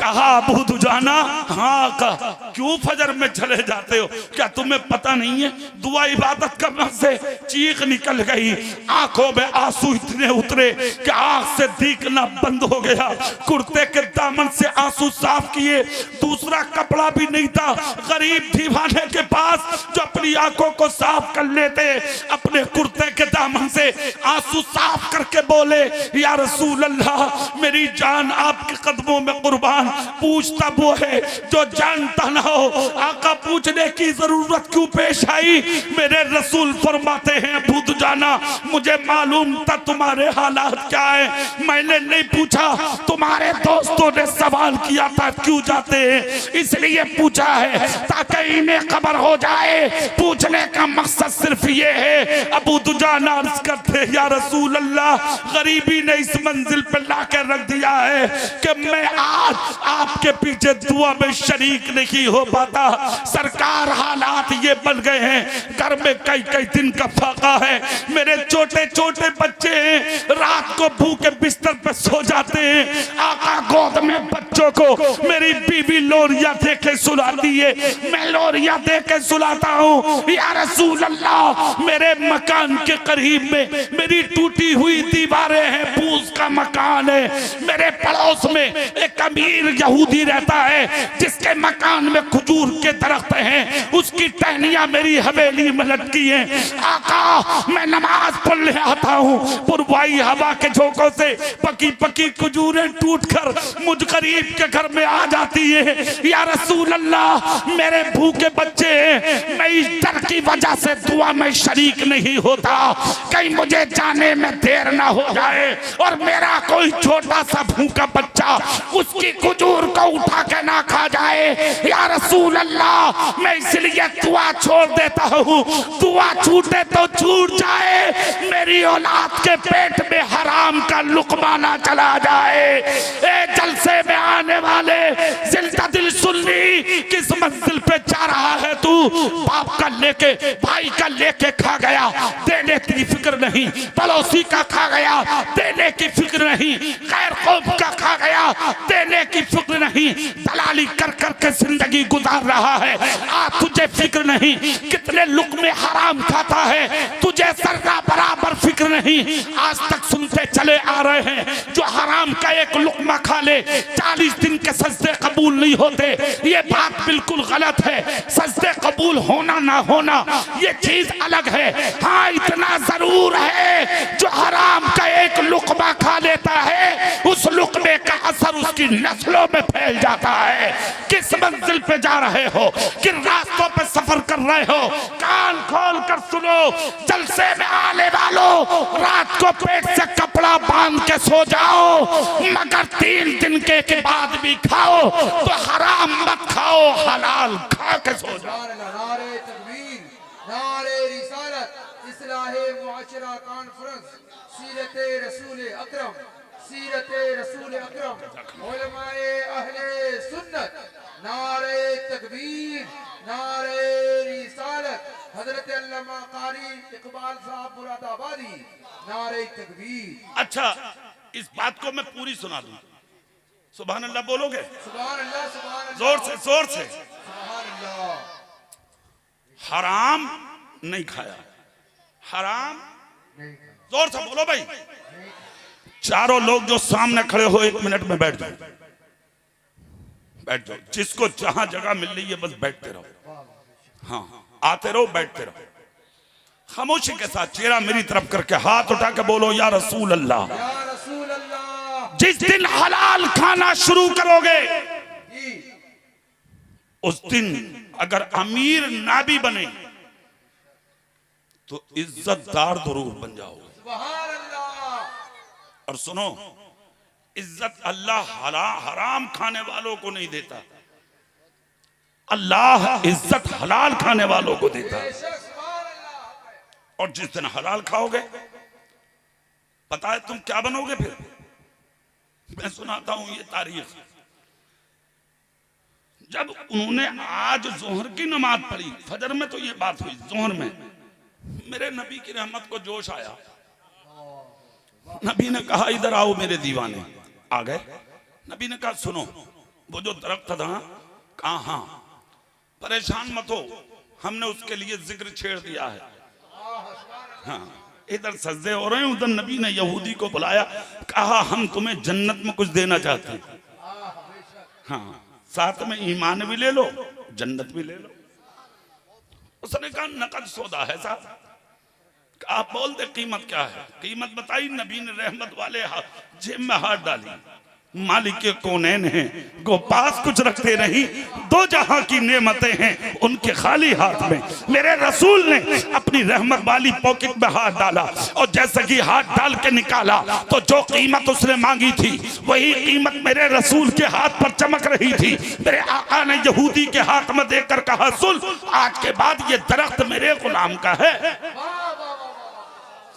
कहा अबू दुजाना, हाँ कहा क्यों फजर में चले जाते हो, क्या तुम्हें पता नहीं है दुआ इबादत करने से चीख निकल गई, आंखों में आंसू इतने उतरे कि आंख से दिखना बंद हो गया। कुर्ते के दामन से आंसू साफ किए, दूसरा कपड़ा भी नहीं था गरीब दीवाने के पास जो अपनी आंखों को साफ कर लेते। अपने कुर्ते के दामन से आंसू साफ करके बोले या रसूल अल्लाह मेरी जान आपके कदमों में कुर्बान। पूछता वो है जो जानता ना हो, आका पूछने की जरूरत क्यों पेश आई। मेरे रसूल फरमाते हैं अबू दुजाना मुझे मालूम था तुम्हारे हालात क्या है, मैंने नहीं पूछा, तुम्हारे दोस्तों ने सवाल किया था क्यों जाते हैं, इसलिए पूछा है ताकि इन्हें खबर हो जाए। पूछने का मकसद सिर्फ ये है। अबू दुजाना अर्ज करते या रसूल अल्लाह गरीबी ने इस मंजिल पर ला कर रख दिया है कि मैं आज आपके पीछे दुआ में शरीक नहीं हो पाता। सरकार हालात ये बन गए हैं, घर में कई कई दिन का फाका है, मेरे छोटे छोटे बच्चे हैं, रात को भूखे बिस्तर पर सो जाते हैं। आका गोद में बच्चों को मेरी बीवी लोरिया दे के सुलाती है, मैं लोरिया दे के सुलाता हूँ। या रसूल अल्लाह मेरे मकान के करीब में मेरी टूटी हुई दीवारें हैं, फूस का मकान है, मेरे पड़ोस में एक अमीर यहूदी रहता है जिसके मकान में खजूर के दरख्त हैं, उसकी टहनियां मेरी हवेली में लटकी हैं। आका मैं नमाज पढ़ने आता हूँ, पुरवाई हवा के झोंकों से पकी पकी खजूरें टूटकर मुझ गरीब के घर में आ जाती है। या रसूल अल्लाह मेरे भूखे बच्चे हैं, मैं इस डर की वजह से दुआ में शरीक नहीं होता कहीं मुझे जाने में देर ना हो जाए और मेरा कोई छोटा सा भूखा बच्चा उसकी खजूर को उठा के ना खा जाए। या रसूल अल्लाह मैं इसलिए दुआ छोड़ देता हूँ, दुआ छूटे तो छूट जाए, मेरी औलाद के पेट में हराम का लुकमा ना चला जाए। ए जलसे में आने वाले जिंदा दिल सुन्नी, किस मंजिल पे जा रहा है तू। बाप का लेके भाई का लेके खा गया, देने की फिक्र नहीं, पड़ोसी का खा गया, देने की फिक्र नहीं, गैर कौम का खा गया, देने की फिक्र नहीं, दलाली कर कर के जिंदगी गुजार रहा है। आज तुझे फिक्र नहीं कितने लुकमे हराम खाता है, तुझे सरका बराबर फिक्र नहीं। आज तक सुनते चले आ रहे हैं जो हराम का एक लुकमा खा ले 40 दिन के सजदे कबूल नहीं होते। ये बात बिल्कुल गलत है। सजदे कबूल होना ना होना ये चीज अलग है। हाँ इतना जरूर है जो हराम का एक लुकमा खा लेता है उस लुकमे का असर उसकी की नस्लों में फैल जाता है। किस मंजिल पे जा रहे हो, किन रास्तों पे सफर कर रहे हो, कान खोल कर सुनो। जलसे में आने वालों, रात को पेट से कपड़ा बांध के सो जाओ, मगर 3 दिन के बाद भी खाओ तो हराम मत खाओ, हलाल खा के सो जाओ। नारे तकबीर, नारे रिसालत, इस्लाहे मुआशरा कॉन्फ्रेंस, सीरते रसूल अकरम, सीरते रसूल अकरम, उलमाए अहले सुन्नत, नारे तकबीर, नारे रिसालत, हजरत अल्लामा कारी इकबाल साहब मुरादाबादी, नारे तकबीर। अच्छा, इस बात को मैं पूरी सुना दूं, सुभान अल्लाह बोलोगे? सुभान अल्लाह, सुभान अल्लाह, जोर से, जोर से। सुभान अल्लाह। हराम नहीं खाया, हराम, नहीं, जोर से बोलो भाई। चारों लोग जो सामने खड़े हो, 1 मिनट में बैठ जाओ, बैठ जाओ। जिसको जहां जगह मिल रही है बस बैठते रहो, हाँ आते रहो, बैठते रहो। खामोशी के साथ चेहरा मेरी तरफ करके हाथ उठा के बोलो या रसूल अल्लाह। या रसूल अल्लाह। जिस दिन हलाल खाना शुरू करोगे जी, उस दिन अगर अमीर ना भी बने तो इज्जतदार जरूर बन जाओगे। सुभान अल्लाह। और सुनो, इज्जत अल्लाह हराम खाने वालों को नहीं देता, अल्लाह इज्जत हलाल खाने वालों को देता है। बेशक, सुभान अल्लाह। और जिस दिन हलाल खाओगे, पता है तुम क्या बनोगे फिर? मैं सुनाता हूं ये तारीख। जब उन्होंने आज जोहर की नमाज पढ़ी, फजर में तो ये बात हुई, जोहर में मेरे नबी की रहमत को जोश आया। नबी ने कहा इधर आओ मेरे दीवाने। आ गए। नबी ने कहा सुनो, वो जो दरख्त था, कहा हाँ, परेशान मत हो, हमने उसके लिए जिक्र छेड़ दिया है। हाँ, इधर सजदे हो रहे हैं, उधर नबी ने यहूदी को बुलाया, कहा हम तुम्हें जन्नत में कुछ देना चाहते हैं, हाँ साथ में ईमान भी ले लो, जन्नत भी ले लो। उसने कहा नकद सौदा है साहब। आप बोल दे कीमत क्या है। कीमत बताई। नबी ने रहमत वाले जेब में हाथ डाली। मालिक के कौनैन हैं, को पास कुछ रखते नहीं, 2 जहां की नेमतें हैं उनके खाली हाथ में। मेरे रसूल ने अपनी रहमत वाली पॉकेट में हाथ डाला और जैसे कि हाथ डाल के निकाला तो जो कीमत उसने मांगी थी वही कीमत मेरे रसूल के हाथ पर चमक रही थी। मेरे आका ने यहूदी के हाथ में देकर कहा सुन, आज के बाद ये दरख्त मेरे गुलाम का है।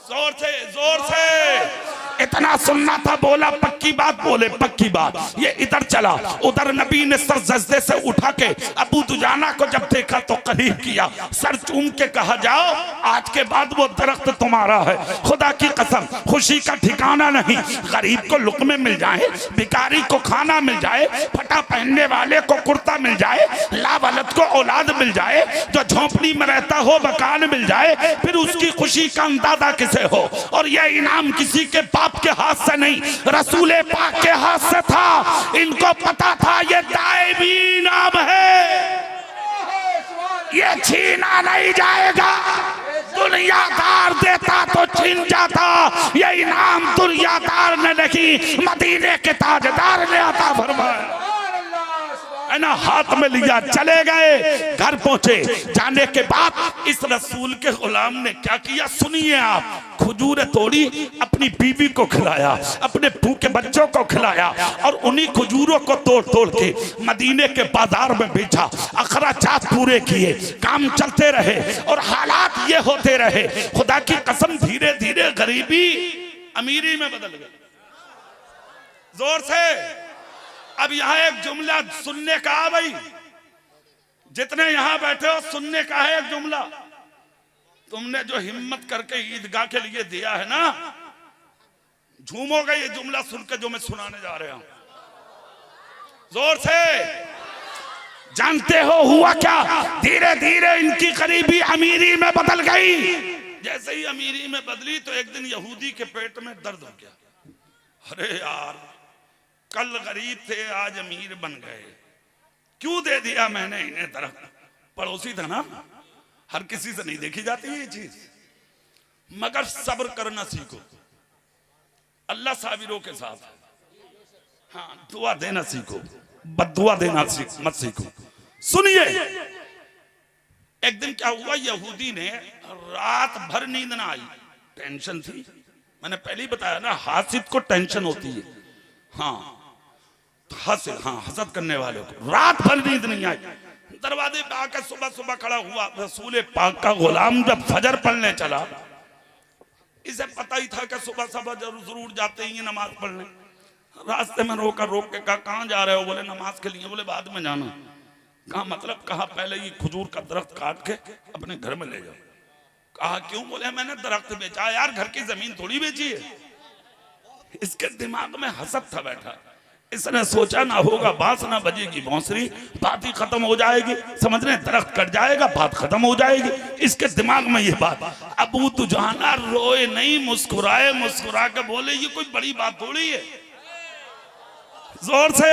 जोर से, जोर से इतना सुनना था, बोला पक्की बात, बोले पक्की बात। ये इधर चला, उधर नबी ने सर सजदे से उठा के अबू दुजाना को जब देखा तो करीब किया, सर चूम के कहा जाओ आज के बाद वो दरख्त तुम्हारा है। खुदा की कसम, खुशी का ठिकाना नहीं। गरीब को लुकमे मिल जाए, भिखारी को खाना मिल जाए, फटा पहनने वाले को कुर्ता मिल जाए, लावालत को औलाद मिल जाए, जो झोंपड़ी में रहता हो मकान मिल जाए, फिर उसकी खुशी का अंदाजा किसे हो। और यह इनाम किसी के बाप के हाथ से नहीं, रसूले पाक के हाथ से था। इनको पता था ये दायमी इनाम है, ये छीना नहीं जाएगा। दुनियादार देता तो छीन जाता, ये इनाम दुनियादार ने नहीं, मदीने के ताजदार ने अता फरमाया। है ना, हाथ में लिया, चले गए, घर पहुंचे। जाने के बाद इस रसूल के गुलाम ने क्या किया सुनिए आप। खजूरें तोड़ी, अपनी बीवी को खिलाया, अपने भूखे बच्चों को खिलाया और उन्हीं खजूरों को तोड़ तोड़ के मदीने के बाजार में बेचा। अखराजात पूरे किए, काम चलते रहे और हालात ये होते रहे। खुदा की कसम, धीरे धीरे गरीबी अमीरी में बदल गई। जोर से। अब यहां एक जुमला सुनने का है भाई, जितने यहां बैठे हो सुनने का है एक जुमला। तुमने जो हिम्मत करके ईदगाह के लिए दिया है ना, झूमोगे ये जुमला सुन के जो मैं सुनाने जा रहा हूं। जोर से। जानते हो हुआ क्या? धीरे धीरे इनकी गरीबी अमीरी में बदल गई। जैसे ही अमीरी में बदली तो एक दिन यहूदी के पेट में दर्द हो गया। अरे यार, कल गरीब थे आज अमीर बन गए, क्यों दे दिया मैंने इन्हें दरख्त। पड़ोसी था ना, हर किसी से नहीं देखी जाती ये चीज। मगर सब्र करना सीखो, अल्लाह साबिरों के साथ है। हाँ, दुआ देना सीखो, बद्दुआ देना मत सीखो। सुनिए, एक दिन क्या हुआ, यहूदी ने रात भर नींद ना आई, टेंशन थी। मैंने पहले ही बताया ना, हासिद को टेंशन होती है। हाँ, हसद करने वाले को रात भर नींद नहीं आई। दरवाजे पे आकर सुबह सुबह खड़ा हुआ रसूल पाक का गुलाम। जब फजर पढ़ने चला, इसे पता ही था कि सुबह सुबह जरूर जाते ही नमाज पढ़ने। रास्ते में रोक के कहा, कहाँ जा रहे हो? बोले नमाज के लिए। बोले बाद में जाना। कहा मतलब? कहा पहले ये खजूर का दरख्त काट के अपने घर में ले जाओ। कहा क्यों? बोले मैंने दरख्त बेचा यार, घर की जमीन थोड़ी बेची है। इसके दिमाग में हसद था बैठा। इसने सोचा ना होगा बांस ना बजेगी बांसुरी, बात ही खत्म हो जाएगी। समझ रहे, दरख्त कट जाएगा, बात खत्म हो जाएगी। इसके दिमाग में ये बात। अबू दुजाना रोए नहीं, मुस्कुराए। मुस्कुरा के बोले ये कोई बड़ी बात थोड़ी है। जोर से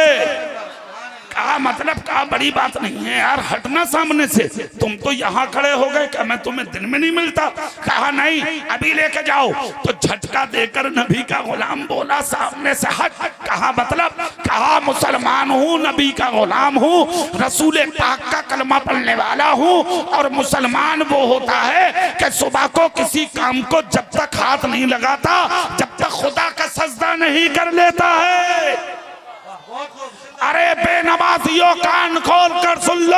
कहा मतलब, कहा बड़ी बात नहीं है यार, हटना सामने से। तुम तो यहाँ खड़े हो गए, क्या मैं तुम्हें दिन में नहीं मिलता? कहा नहीं, अभी लेके जाओ। तो झटका देकर नबी का गुलाम बोला सामने से हट। कहा मतलब? कहा मुसलमान हूँ, नबी का गुलाम हूँ, रसूल पाक का कलमा पढ़ने वाला हूँ। और मुसलमान वो होता है कि सुबह को किसी काम को जब तक हाथ नहीं लगाता, जब तक खुदा का सजदा नहीं कर लेता है। अरे बेनमाजियों, कान खोल कर सुन लो।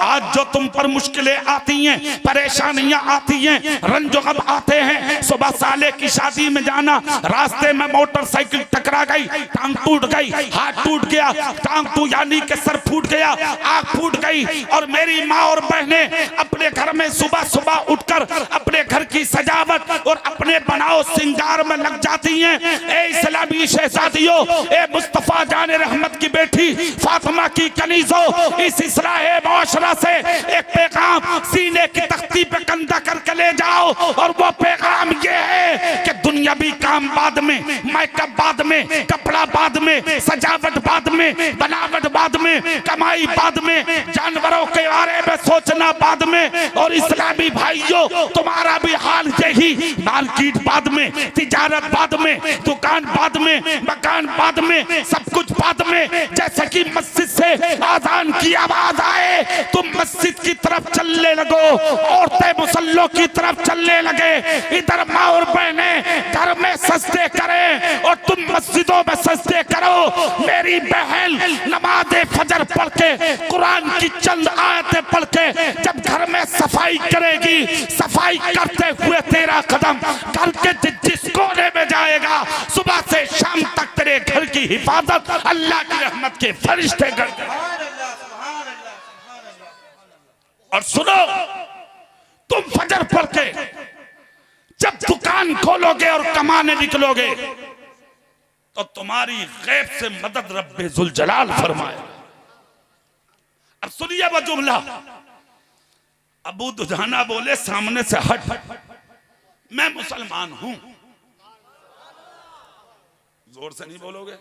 आज जो तुम पर मुश्किलें आती हैं, परेशानियां आती हैं, रंजो गम आते हैं। सुबह साले की शादी में जाना, रास्ते में मोटरसाइकिल टकरा गई, टांग टूट गई, हाथ टूट गया, टांग टूट यानी कि सर फूट गया, आंख फूट गई। और मेरी माँ और बहनें अपने घर में सुबह सुबह उठकर अपने घर की सजावट और अपने बनाओ सिंगार में लग जाती हैं। ए इस्लामी शहजादियों, ए मुस्तफा जाने रहमत की बेटी फातिमा की कनीज़ों, इस इस्लाहे मुआशरा से एक पैगाम सीने की तख्ती पे कंधा करके ले जाओ। और वो पैगाम ये है कि दुनियावी काम बाद में, मेकअप बाद में, कपड़ा बाद में, सजावट बाद में, बनावट बाद में, कमाई बाद में, जानवरों के बारे में सोचना बाद में। और इस्लामी भाइयों, तुम्हारा भी हाल यही। मार्केट बाद में, तिजारत बाद में, दुकान बाद में, मकान बाद में, सब कुछ बाद में। जैसे कि मस्जिद से आजान की आवाज आए, तुम मस्जिद की तरफ चलने लगो, औरतें मुसल्लों की तरफ चलने लगे। इधर माँ और बहनें घर में सजदे करें और तुम मस्जिदों में सजदे करो। मेरी बहन नमाज फजर पढ़ के, कुरान की चंद आयतें पढ़ के जब घर में सफाई करेगी, सफाई करते हुए तेरा कदम घर के जिस कोने में जाएगा, सुबह से शाम तक तेरे घर की हिफाजत अल्लाह की रहमत के फरिश्ते करते हैं। और सुनो, तुम फजर पढ़ के जब दुकान खोलोगे और कमाने निकलोगे, तो तुम्हारी गैब से मदद रब्बे जुल जलाल फरमाए। अब सुनिए वो जुमला। अबू दुजाना बोले सामने से हट, मैं मुसलमान हूं। जोर से नहीं बोलोगे,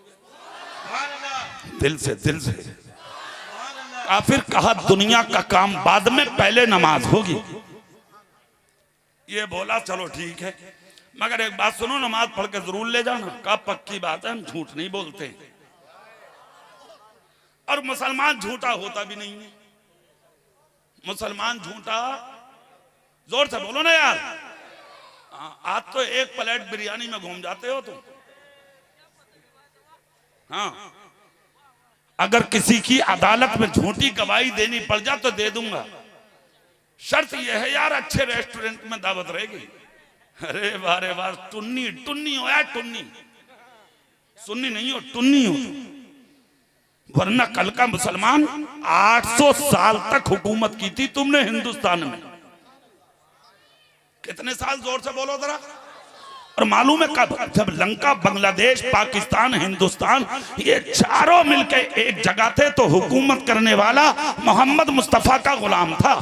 दिल से, दिल से। काफिर कहा दुनिया का काम बाद में, पहले नमाज होगी। ये बोला चलो ठीक है, मगर एक बात सुनो, नमाज पढ़ के जरूर ले जाना। कहा पक्की बात है, हम झूठ नहीं बोलते। और मुसलमान झूठा होता भी नहीं है। मुसलमान झूठा, जोर से बोलो ना यार। आज तो एक प्लेट बिरयानी में घूम जाते हो तुम। हाँ, अगर किसी की अदालत में झूठी गवाही देनी पड़ जाए तो दे दूंगा। शर्त यह है यार, अच्छे रेस्टोरेंट में दावत रहेगी। अरे बारे बार टुन्नी टुन्नी हो यार, टुन्नी सुन्नी नहीं हो, टुन्नी हो। वरना कल का मुसलमान 800 साल तक हुकूमत की थी तुमने हिंदुस्तान में। कितने साल? जोर से बोलो जरा। और मालूम है कब? जब लंका, बांग्लादेश, पाकिस्तान, हिंदुस्तान ये चारों मिलके एक जगह थे, तो हुकूमत करने वाला मोहम्मद मुस्तफा का गुलाम था।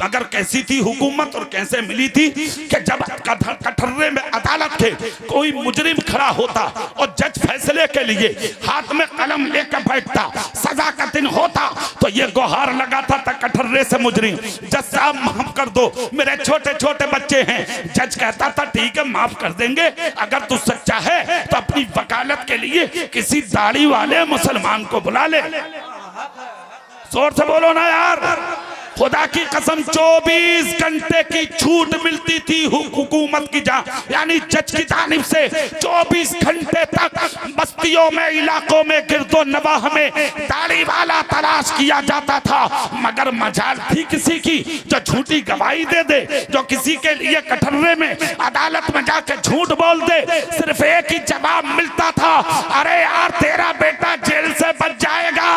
अगर कैसी थी हुकूमत और कैसे मिली थी कि जब कटहरे में अदालत के कोई मुजरिम खड़ा होता और जज फैसले के लिए हाथ में कलम लेकर बैठता, सजा का दिन होता तो ये गुहार लगाता था कटहरे से मुजरिम, जज साहब माफ कर दो, मेरे छोटे छोटे बच्चे हैं। जज कहता था ठीक है माफ कर देंगे, अगर तू सच्चा है तो अपनी वकालत के लिए किसी दाढ़ी वाले मुसलमान को बुला ले। जोर से बोलो ना यार। खुदा की कसम 24 घंटे की छूट मिलती थी हुकूमत की यानी जज की जानिब से 24 घंटे तक बस्तियों में इलाकों में गिरदो नवाह में दाढ़ी वाला तलाश किया जाता था। मगर मजाल थी किसी की जो झूठी गवाही दे दे, जो किसी के लिए कटहरे में अदालत में जाके झूठ बोल दे। सिर्फ एक ही जवाब मिलता था, अरे यार तेरा बेटा जेल से बच जाएगा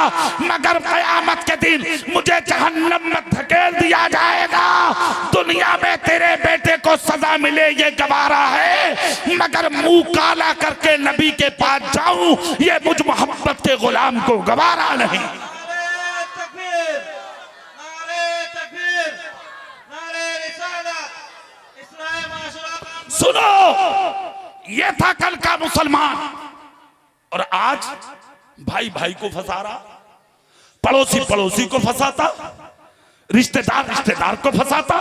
मगर कयामत के दिन मुझे जहन्नम में धकेल दिया जाएगा। दुनिया में तेरे बेटे को सजा मिले ये गवारा है, मगर मुंह काला करके नबी के पास जाऊं ये मुझ मोहब्बत के गुलाम को गवारा नहीं। सुनो, ये था कल का मुसलमान, और आज भाई भाई को फंसा रहा, पड़ोसी पड़ोसी को फंसाता, रिश्तेदार रिश्तेदार को फंसाता।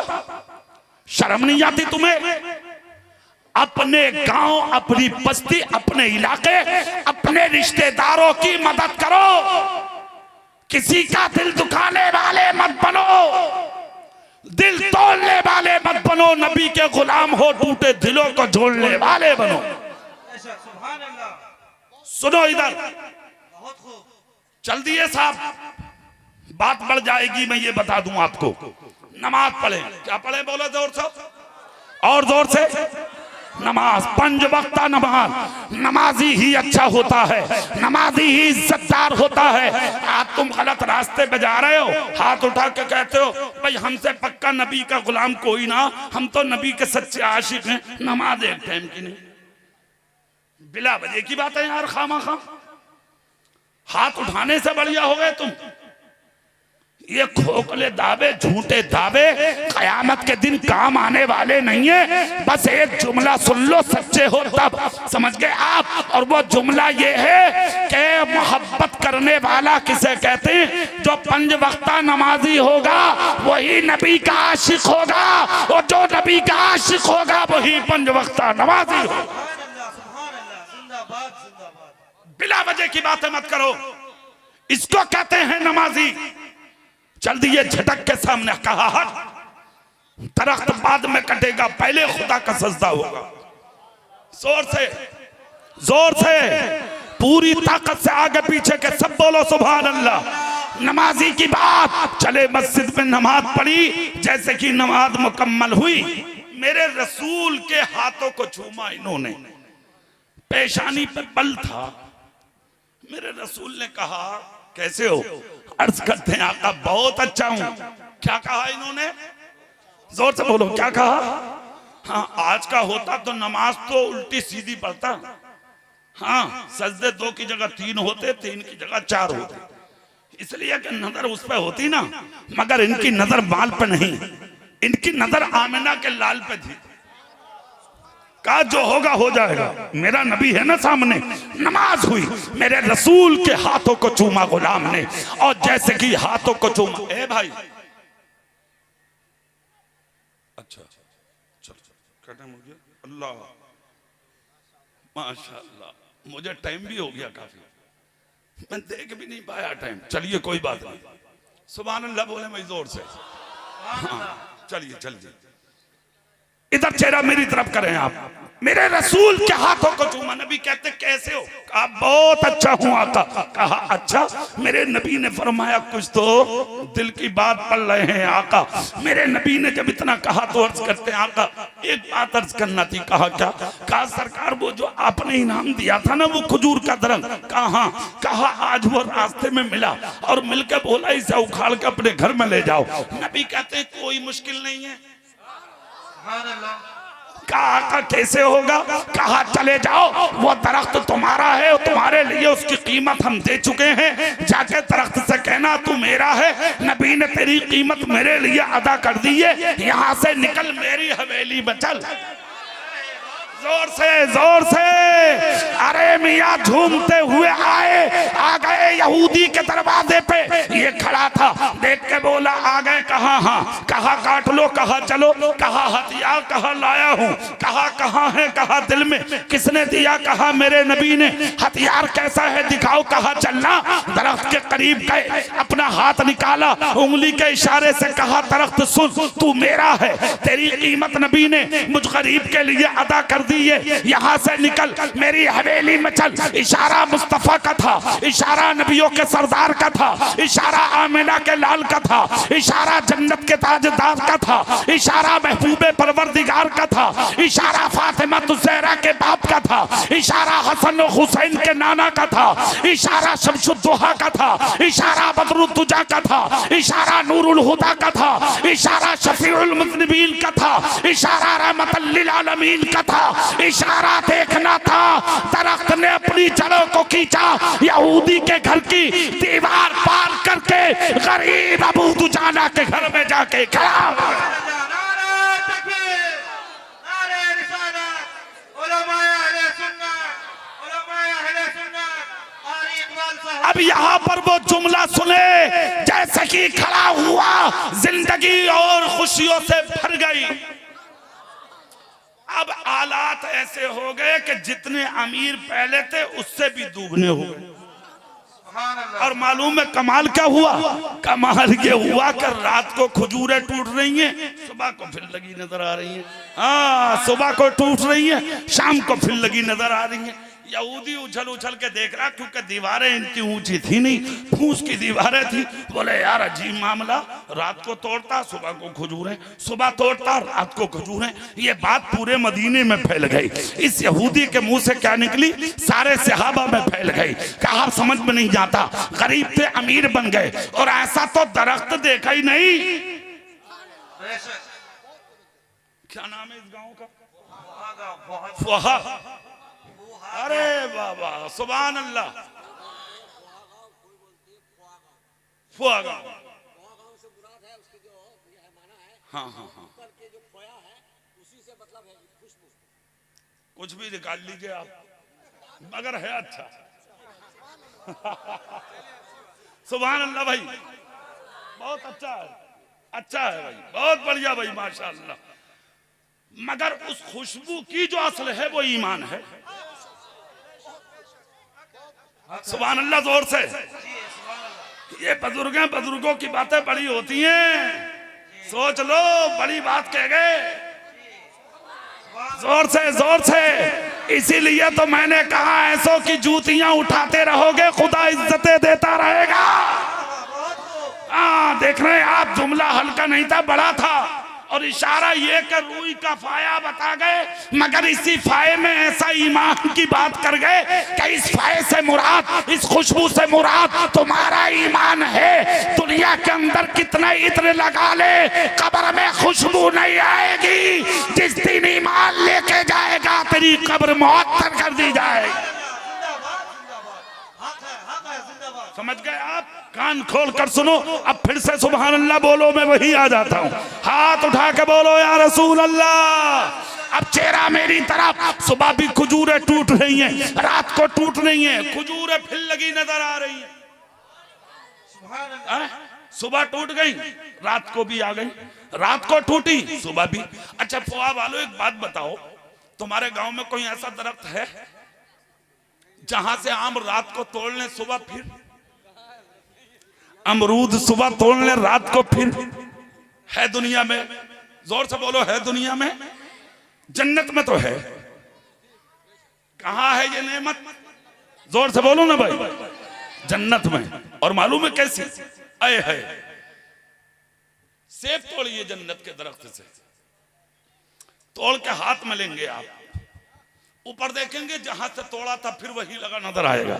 शर्म नहीं आती तुम्हें? अपने गांव, अपनी बस्ती, अपने इलाके, अपने रिश्तेदारों की मदद करो। किसी का दिल दुखाने वाले मत बनो, दिल तोड़ने वाले मत बनो। नबी के गुलाम हो, टूटे दिलों को जोड़ने वाले बनो। सुनो इधर, चल दिए साहब, बात बढ़ जाएगी, मैं ये बता दूं आपको। नमाज पढ़े, क्या पढ़े बोलो जोर से और जोर से। नमाज, 5 वक्ता नमाज। नमाजी ही अच्छा होता है, नमाजी ही इज्जतदार होता है। आज तुम गलत रास्ते पे जा रहे हो, हाथ उठा के कहते हो भाई हमसे पक्का नबी का गुलाम कोई ना, हम तो नबी के सच्चे आशिक हैं। नमाज एक टाइम की नहीं, बिला वजह की बात है यार। खामा खा हाथ उठाने से बढ़िया हो गए तुम। ये खोखले दावे, झूठे दावे कयामत के दिन काम आने वाले नहीं है। बस एक जुमला सुन लो, सच्चे हो तब समझ गए आप। और वो जुमला ये है कि मोहब्बत करने वाला किसे कहते हैं? जो 5 वक्ता नमाजी होगा वही नबी का आशिक होगा, और जो नबी का आशिक होगा वही 5 वक्ता नमाजी होगा। बिला वजह की बातें मत करो, इसको कहते हैं नमाजी। चल दिए झटक के सामने, कहा दरख्त बाद में कटेगा, पहले खुदा का सजदा होगा। जोर से, जोर से, पूरी ताकत से आगे पीछे के सब बोलो सुभान अल्लाह। नमाजी की बात, चले मस्जिद में नमाज पढ़ी, जैसे कि नमाज मुकम्मल हुई, मेरे रसूल के हाथों को छूमा इन्होंने, पेशानी पे बल था। मेरे रसूल ने कहा कैसे हो? अर्ज करते हैं आका बहुत अच्छा हूं। क्या कहा इन्होंने? जोर से बोलो, क्या कहा? हाँ, आज का होता तो नमाज तो उल्टी सीधी पढ़ता। हाँ, सजदे 2 की जगह 3 होते, 3 की जगह 4 होते, इसलिए कि नजर उस पर होती ना। मगर इनकी नजर बाल पे नहीं, इनकी नजर आमिना के लाल पे थी। कहा जो होगा हो जाएगा, मेरा नबी है ना सामने। नमाज हुई, मेरे रसूल के हाथों को चूमा गुलाम ने, और जैसे कि हाथों को चूमा। ए भाई, अच्छा चल क्या टाइम हो गया? अल्लाह माशाअल्लाह, मुझे टाइम भी हो गया काफी, मैं देख भी नहीं पाया टाइम। चलिए कोई बात नहीं, सुभान अल्लाह बोले मैं जोर से। हाँ चलिए चलिए, इधर चेहरा मेरी तरफ करें आप। मेरे रसूल के हाथों को चूमा। नबी कहते कैसे हो? कहा बहुत अच्छा हूं आका। कहा अच्छा? मेरे नबी ने फरमाया कुछ तो दिल की बात पढ़ रहे हैं आका। मेरे नबी ने जब इतना कहा तो अर्ज करते हैं आका एक बात अर्ज करना थी। कहा क्या? कहा सरकार वो जो आपने इनाम दिया था ना वो खजूर का दरख्त। कहा? कहा आज वो रास्ते में मिला और मिलकर बोला इसे उखाड़ के अपने घर में ले जाओ। नबी कहते हैं कोई मुश्किल नहीं है। कहा कैसे होगा? कहा चले जाओ, वो दरख्त तुम्हारा है, तुम्हारे लिए उसकी कीमत हम दे चुके हैं, जाके दरख्त से कहना तू मेरा है, नबी ने तेरी कीमत मेरे लिए अदा कर दी है, यहाँ से निकल, मेरी हवेली में चल। जोर से, जोर से। अरे मियाँ झूमते हुए आए, आ गए यहूदी के दरवाजे पे, ये खड़ा था, देख के बोला आ गए? कहा हाँ। कहा काट लो, कहा चलो, कहा हथियार कहा लाया हूँ, कहा कहाँ है, कहा दिल में, किसने दिया, कहा मेरे नबी ने, हथियार कैसा है दिखाओ, कहा चलना। दरख्त के करीब गए, अपना हाथ निकाला, उंगली के इशारे से कहा दरख्त सुन, तू मेरा है, तेरी कीमत नबी ने मुझ गरीब के लिए अदा कर दी है, यहाँ से निकल, मेरी हवेली में चल। इशारा मुस्तफा का था, इशारा नबियों के सरदार का था, इशारा आमिना के लाल का था, इशारा जन्नत के ताजदार का था, इशारा महबूबे परवरदिगार का था, इशारा फातिमा ज़हरा के बाप का था, इशारा हसन और हुसैन के नाना का था, इशारा शमसुद्दोहा का था, इशारा बदरुद्दुजा का था, इशारा नूरुल हुदा का था, इशारा शफीउल मुज़निबीन का था, इशारा रहमतल लिल आलमीन का था, इशारा देखना था। दरख्त ने अपनी जड़ों को खींचा, यहूदी के घर की दीवार पार करके गरीब अबू दुजाना के घर में जाके खड़ा। अब यहाँ पर वो जुमला सुने, जैसे कि खड़ा हुआ जिंदगी और खुशियों से भर गई। अब हालात ऐसे हो गए कि जितने अमीर पहले थे उससे भी दुगने हो गए। और मालूम है कमाल क्या हुआ? कमाल ये हुआ कि रात को खजूरें टूट रही हैं, सुबह को फिर लगी नजर आ रही हैं। हाँ, सुबह को टूट रही हैं, शाम को फिर लगी नजर आ रही हैं। यहूदी उछल उछल के देख रहा, क्योंकि दीवारें इनकी ऊंची थी नहीं, फूस की दीवारें थी। बोले यार अजीब मामला, रात को तोड़ता सुबह को खजूरें, सुबह तोड़ता रात को खजूरें। ये बात पूरे मदीने में फैल गई। इस यहूदी के मुंह से क्या निकली, सारे सहाबा में फैल गई। कहा समझ में नहीं जाता, गरीब थे अमीर बन गए, और ऐसा तो दरख्त देखा ही नहीं। क्या नाम है इस गांव का? फुहा। अरे बाबा सुभान अल्लाह, फुआ गाँव। हाँ हाँ हाँ, कुछ भी निकाल लीजिए आप, मगर है अच्छा। सुभान अल्लाह भाई, बहुत अच्छा है, अच्छा है भाई, बहुत बढ़िया भाई, माशाअल्लाह। मगर उस खुशबू की जो असल है वो ईमान है। सुभान अल्लाह, जोर से। ये बुजुर्गों की बातें बड़ी होती हैं, सोच लो, बड़ी बात कह गए। जोर से, जोर से। इसीलिए तो मैंने कहा ऐसों की जूतियां उठाते रहोगे, खुदा इज्जतें देता रहेगा। देख रहे हैं आप, जुमला हल्का नहीं था, बड़ा था। और इशारा ये कि रूई का फाया बता गए, मगर इसी फाये में ऐसा ईमान की बात कर गए कि इस फाये से मुराद, इस खुशबू से मुराद तुम्हारा ईमान है। दुनिया के अंदर कितना इत्र लगा ले, कब्र में खुशबू नहीं आएगी। जिस दिन ईमान लेके जाएगा तेरी कब्र मुअत्तर कर दी जाएगी। समझ गए आप? कान खोल कर सुनो। अब फिर से सुभान अल्लाह बोलो, मैं वही आ जाता हूँ। हाथ उठा के बोलो या रसूल अल्लाह। अब चेहरा मेरी तरफ। सुबह भी खजूरें टूट रही हैं, रात को टूट रही हैं, खजूरें फिर लगी नजर आ रही हैं। सुबह टूट गई, रात को भी आ गई, रात को टूटी, सुबह भी। अच्छा फुआ वालों, एक बात बताओ, तुम्हारे गांव में कोई ऐसा दरख्त है जहां से आम रात को तोड़ लें, सुबह फिर अमरूद सुबह तोड़ लें, रात को फिर? है दुनिया में? जोर से बोलो, है दुनिया में? जन्नत में तो है। कहां है ये नेमत? जोर से बोलो ना भाई। जन्नत में। और मालूम है कैसी? आए है, सेब तोड़िए जन्नत के दरख्त से, तोड़ के हाथ में लेंगे आप, ऊपर देखेंगे जहां से तोड़ा था फिर वही लगा नजर आएगा।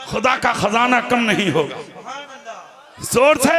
खुदा का खजाना कम नहीं होगा। जोर से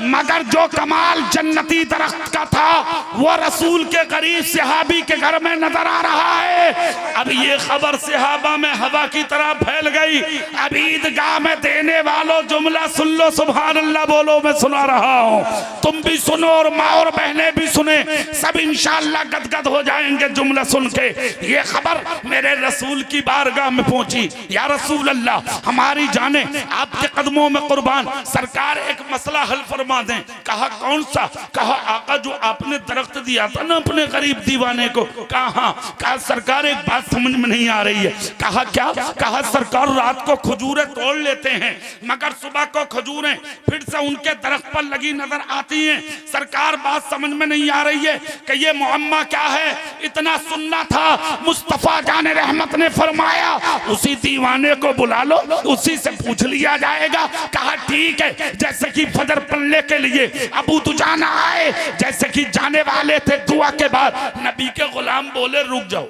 मगर जो कमाल जन्नती दरख्त का था वो रसूल के करीब सहाबी के घर में नजर आ रहा है। अब ये खबर सहाबा में हवा की तरह फैल गई। अब ईदगाह में देने वालों जुमला सुन लो, सुभान अल्लाह बोलो, मैं सुना रहा हूँ, तुम भी सुनो और माँ और बहनें भी सुने, सब इंशाअल्लाह गदगद हो जाएंगे जुमला सुन के। ये खबर मेरे रसूल की बारगाह में पहुंची। या रसूल अल्लाह, हमारी जाने आपके कदमों में कुर्बान, सरकार एक मसला हल फरमा दें। कहा कौन सा? कहा आका जो आपने दरख्त दिया था ना अपने गरीब दीवाने को। कहा हाँ। कहा सरकार एक बात समझ में नहीं आ रही है। कहा क्या? कहा सरकार रात को खजूरें तोड़ लेते हैं मगर सुबह को खजूरें फिर से उनके दरख्त पर लगी नजर आती हैं। सरकार बात समझ में नहीं आ रही है कि ये मुअम्मा क्या है। इतना सुनना था, मुस्तफा जाने रहमत ने फरमाया उसी दीवाने को बुला लो, उसी से पूछ लिया जाएगा। कहा ठीक है। जैसे कि फजर पढ़ने के लिए अबू दुजाना आए, जैसे कि जाने वाले थे, दुआ के बाद नबी के गुलाम बोले रुक जाओ,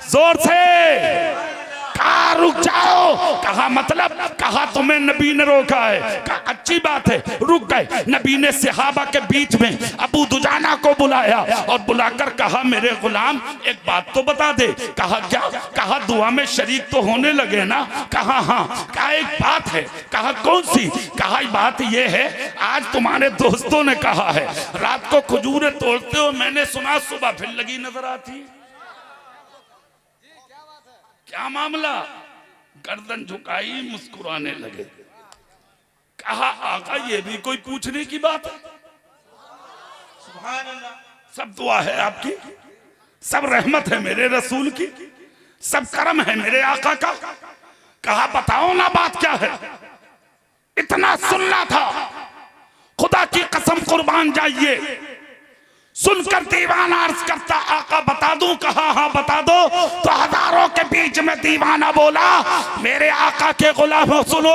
जोर से कहा रुक जाओ। कहा मतलब? कहा तुम्हें नबी ने रोका है। कहा अच्छी बात है, रुक गए। नबी ने सहाबा के बीच में अबू दुजाना को बुलाया और बुलाकर कहा मेरे गुलाम एक बात तो बता दे। कहा क्या? कहा दुआ में शरीक तो होने लगे ना। कहा हाँ। कहा एक बात है। कहा कौन सी? कहा बात यह है आज तुम्हारे दोस्तों ने कहा है रात को खजूरें तोड़ते हो, मैंने सुना सुबह फिर लगी नजर आती। क्या मामला? गर्दन झुकाई, मुस्कुराने लगे। कहा आका ये भी कोई पूछने की बात है? सुभान अल्लाह। सब दुआ है आपकी, सब रहमत है मेरे रसूल की, सब करम है मेरे आका का। कहा बताओ ना बात क्या है। इतना सुनना था, खुदा की कसम कुर्बान जाइए। सुनकर दीवाना अर्ज करता आका बता दूं? कहा हाँ बता दो। तो हजारों के बीच में दीवाना बोला मेरे आका के गुलामों सुनो,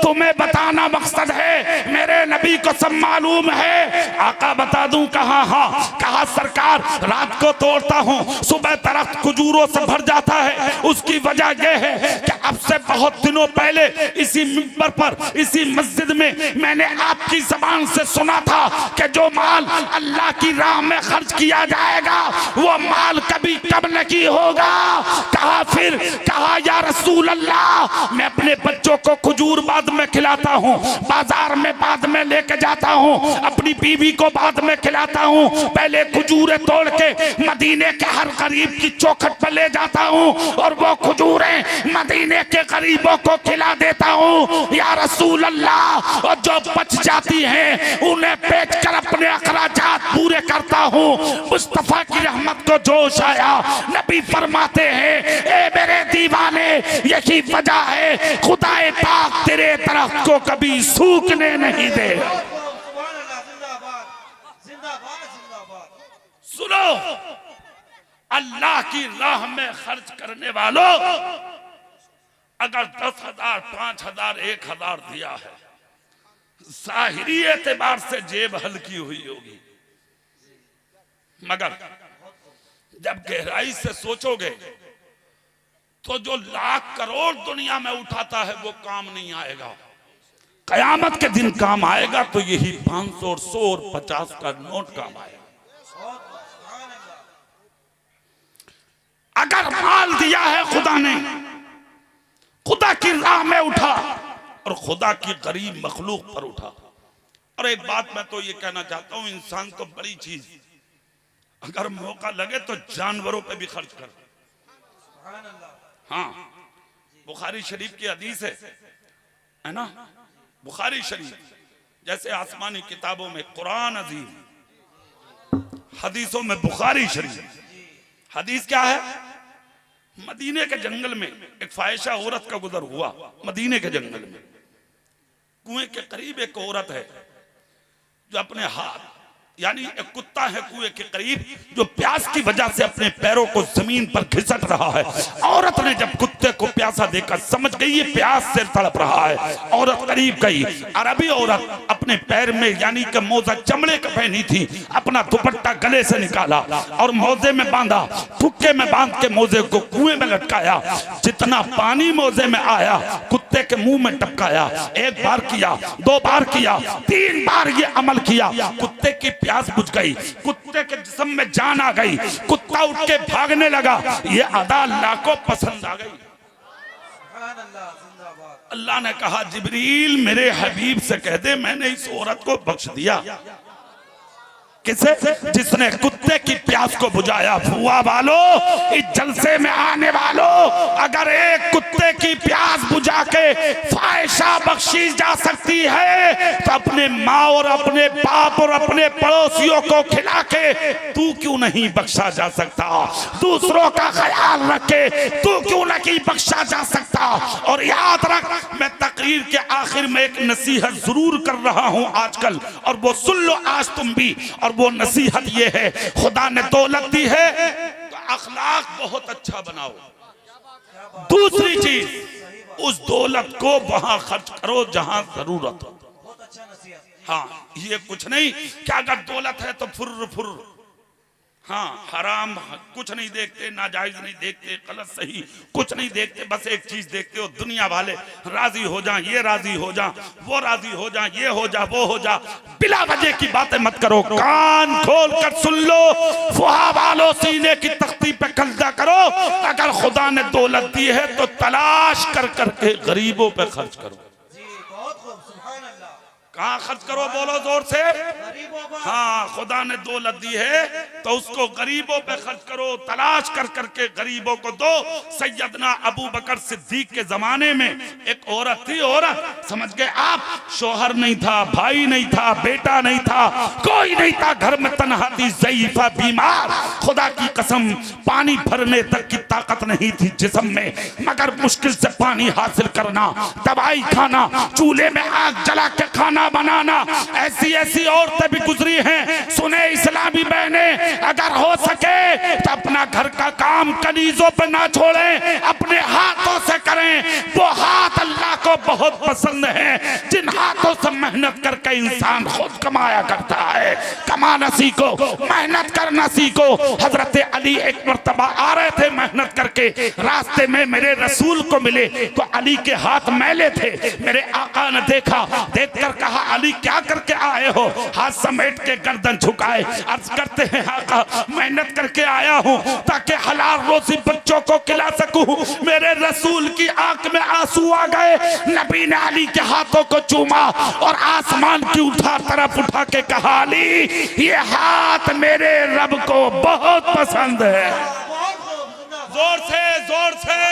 तुम्हें बताना मकसद है, मेरे नबी को सब मालूम है। आका बता दूं? कहा हाँ। कहा सरकार रात को तोड़ता हूँ, सुबह दरख्त खजूरों से भर जाता है। उसकी वजह यह है कि अब से बहुत दिनों पहले इसी मिंबर पर, इसी मस्जिद में मैंने आपकी जबान से सुना था कि जो माल अल्लाह की राह में खर्च किया जाएगा वो माल कभी कम नहीं होगा। कहा फिर? कहा या रसूल अल्लाह मैं अपने बच्चों को खजूर बाद में खिलाता हूँ, बाजार में बाद में लेके जाता हूँ, अपनी बीवी को बाद में खिलाता हूँ, पहले खजूरें तोड़ के मदीने के हर गरीब की चौखट पर ले जाता हूँ और वो खजूरें मदीने के गरीबों को खिला देता हूँ या रसूल अल्लाह। और जो बच जाती हैं उन्हें बेचकर अपने अखराजात पूरे करता हूँ। मुस्तफा की रहमत को जोश आया। नबी फरमाते हैं ए मेरे दीवाने यही वजह है खुदाए पाक तेरे तरफ को कभी सूखने नहीं दे। सुनो, अल्लाह की राह में खर्च करने वालों, अगर 10,000, 5,000, 1,000 दिया है, ज़ाहिरी एतबार से जेब हल्की हुई होगी, मगर जब गहराई से सोचोगे तो जो लाख करोड़ दुनिया में उठाता है वो काम नहीं आएगा। कयामत के दिन काम आएगा तो यही 500 और 100 और 50 का नोट काम आएगा। अगर माल दिया है खुदा ने, खुदा की राह में उठा और खुदा की गरीब मखलूक पर उठा। और एक बात मैं तो ये कहना चाहता हूं, इंसान तो बड़ी चीज, अगर मौका लगे तो जानवरों पे भी खर्च कर। हाँ, बुखारी शरीफ की हदीस है ना, बुखारी शरीफ जैसे आसमानी किताबों में कुरान अजीम, हदीसों में बुखारी शरीफ। हदीस क्या है? मदीने के जंगल में एक फाहिशा औरत का गुजर हुआ। मदीने के जंगल में कुएं के करीब एक औरत है जो अपने हाथ, यानी एक कुत्ता है कुएं के करीब जो प्यास की वजह से अपने पैरों को जमीन पर घिसट रहा है। औरत ने जब कुत्ते को प्यासा देखा समझ गई ये प्यास से तड़प रहा है। औरत करीब गई। अरबी औरत अपने पैर में यानी कि मोजा चमड़े का पहनी थी, अपना दुपट्टा गले से निकाला और मोजे में बांधा, फुक्के में बांध के मोजे को कुएं में लटकाया। जितना पानी मोजे में आया कुत्ते कुत्ते के मुंह में टपकाया। 1 बार किया, 2 बार किया, 3 बार ये अमल किया। कुत्ते की प्यास बुझ गई, कुत्ते के जिस्म में जान आ गई, कुत्ता उठ के भागने लगा। ये अदा अल्लाह को पसंद आ गई। अल्लाह ने कहा जिब्रील मेरे हबीब से कह दे मैंने इस औरत को बख्श दिया। किसे? जिसने कुत्ते की प्यास को बुझाया। फुआ वालों, इस जलसे में आने वालों, अगर एक कुत्ते की प्यास बुझा के फाहिशा बख्शी जा सकती है तो अपने माँ और अपने बाप और अपने पड़ोसियों को खिला के तू क्यों नहीं बख्शा जा सकता? दूसरों का ख्याल रखे तू क्यों नहीं बख्शा जा सकता? और याद रख, मैं तकरीर के आखिर में एक नसीहत जरूर कर रहा हूं आजकल, और वो सुन लो आज तुम भी। और वो नसीहत ये है, खुदा ने दौलत दी है तो अखलाक बहुत अच्छा बनाओ। दूसरी चीज, उस दौलत को वहां खर्च करो जहां जरूरत हो। हाँ, ये कुछ नहीं कि अगर दौलत है तो फुर्र फुर्र, हाँ हराम कुछ नहीं देखते, नाजायज नहीं देखते, गलत सही कुछ नहीं देखते, बस एक चीज देखते हो दुनिया वाले राजी हो जाएं, ये राजी हो जाएं, वो राजी हो जाएं, ये हो जा वो हो जा। बिला वजह की बातें मत करो, कान खोल कर सुन लो। फुहा वालों, सीने की तख्ती पे कब्जा करो। अगर खुदा ने दौलत दी है तो तलाश कर करके गरीबों पे खर्च करो। कहाँ खर्च करो? बोलो जोर से। हाँ, खुदा ने दौलत दी है तो उसको गरीबों पे खर्च करो, तलाश कर करके गरीबों को दो। सैयदना अबू बकर सिद्दीक के जमाने में एक औरत थी। औरत समझ गए आप? शोहर नहीं था, भाई नहीं था, बेटा नहीं था, कोई नहीं था, घर में तन्हा थी, ज़ईफ़ा, बीमार। खुदा की कसम, पानी भरने तक की ताकत नहीं थी जिस्म में, मगर मुश्किल से पानी हासिल करना, दवाई खाना, चूल्हे में आग जला के खाना बनाना। ऐसी ऐसी औरतें भी गुजरी हैं। सुने इस्लामी बहने, अगर हो सके तो अपना घर का काम कनीजों पे ना छोड़ें, अपने हाथों से करें। वो हाथ अल्लाह को बहुत पसंद है जिन हाथों से मेहनत करके इंसान खुद कमाया करता है। कमाना सीखो, मेहनत करना सीखो। हजरत अली एक मर्तबा आ रहे थे मेहनत करके, रास्ते में मेरे रसूल को मिले तो अली के हाथ मैले थे। मेरे आका ने देखा, देखकर कहा अली क्या करके आए हो? हाथ समेट के गर्दन झुकाए, अर्ज करते हैं आका मेहनत करके आया हूं ताकि हलाल रोजी बच्चों को खिला सकूं। मेरे रसूल की आंख में आंसू आ गए। नबी ने अली के हाथों को चूमा और आसमान की उठा तरफ उठा के कहा अली ये हाथ मेरे रब को बहुत पसंद है। जोर से, जोर से।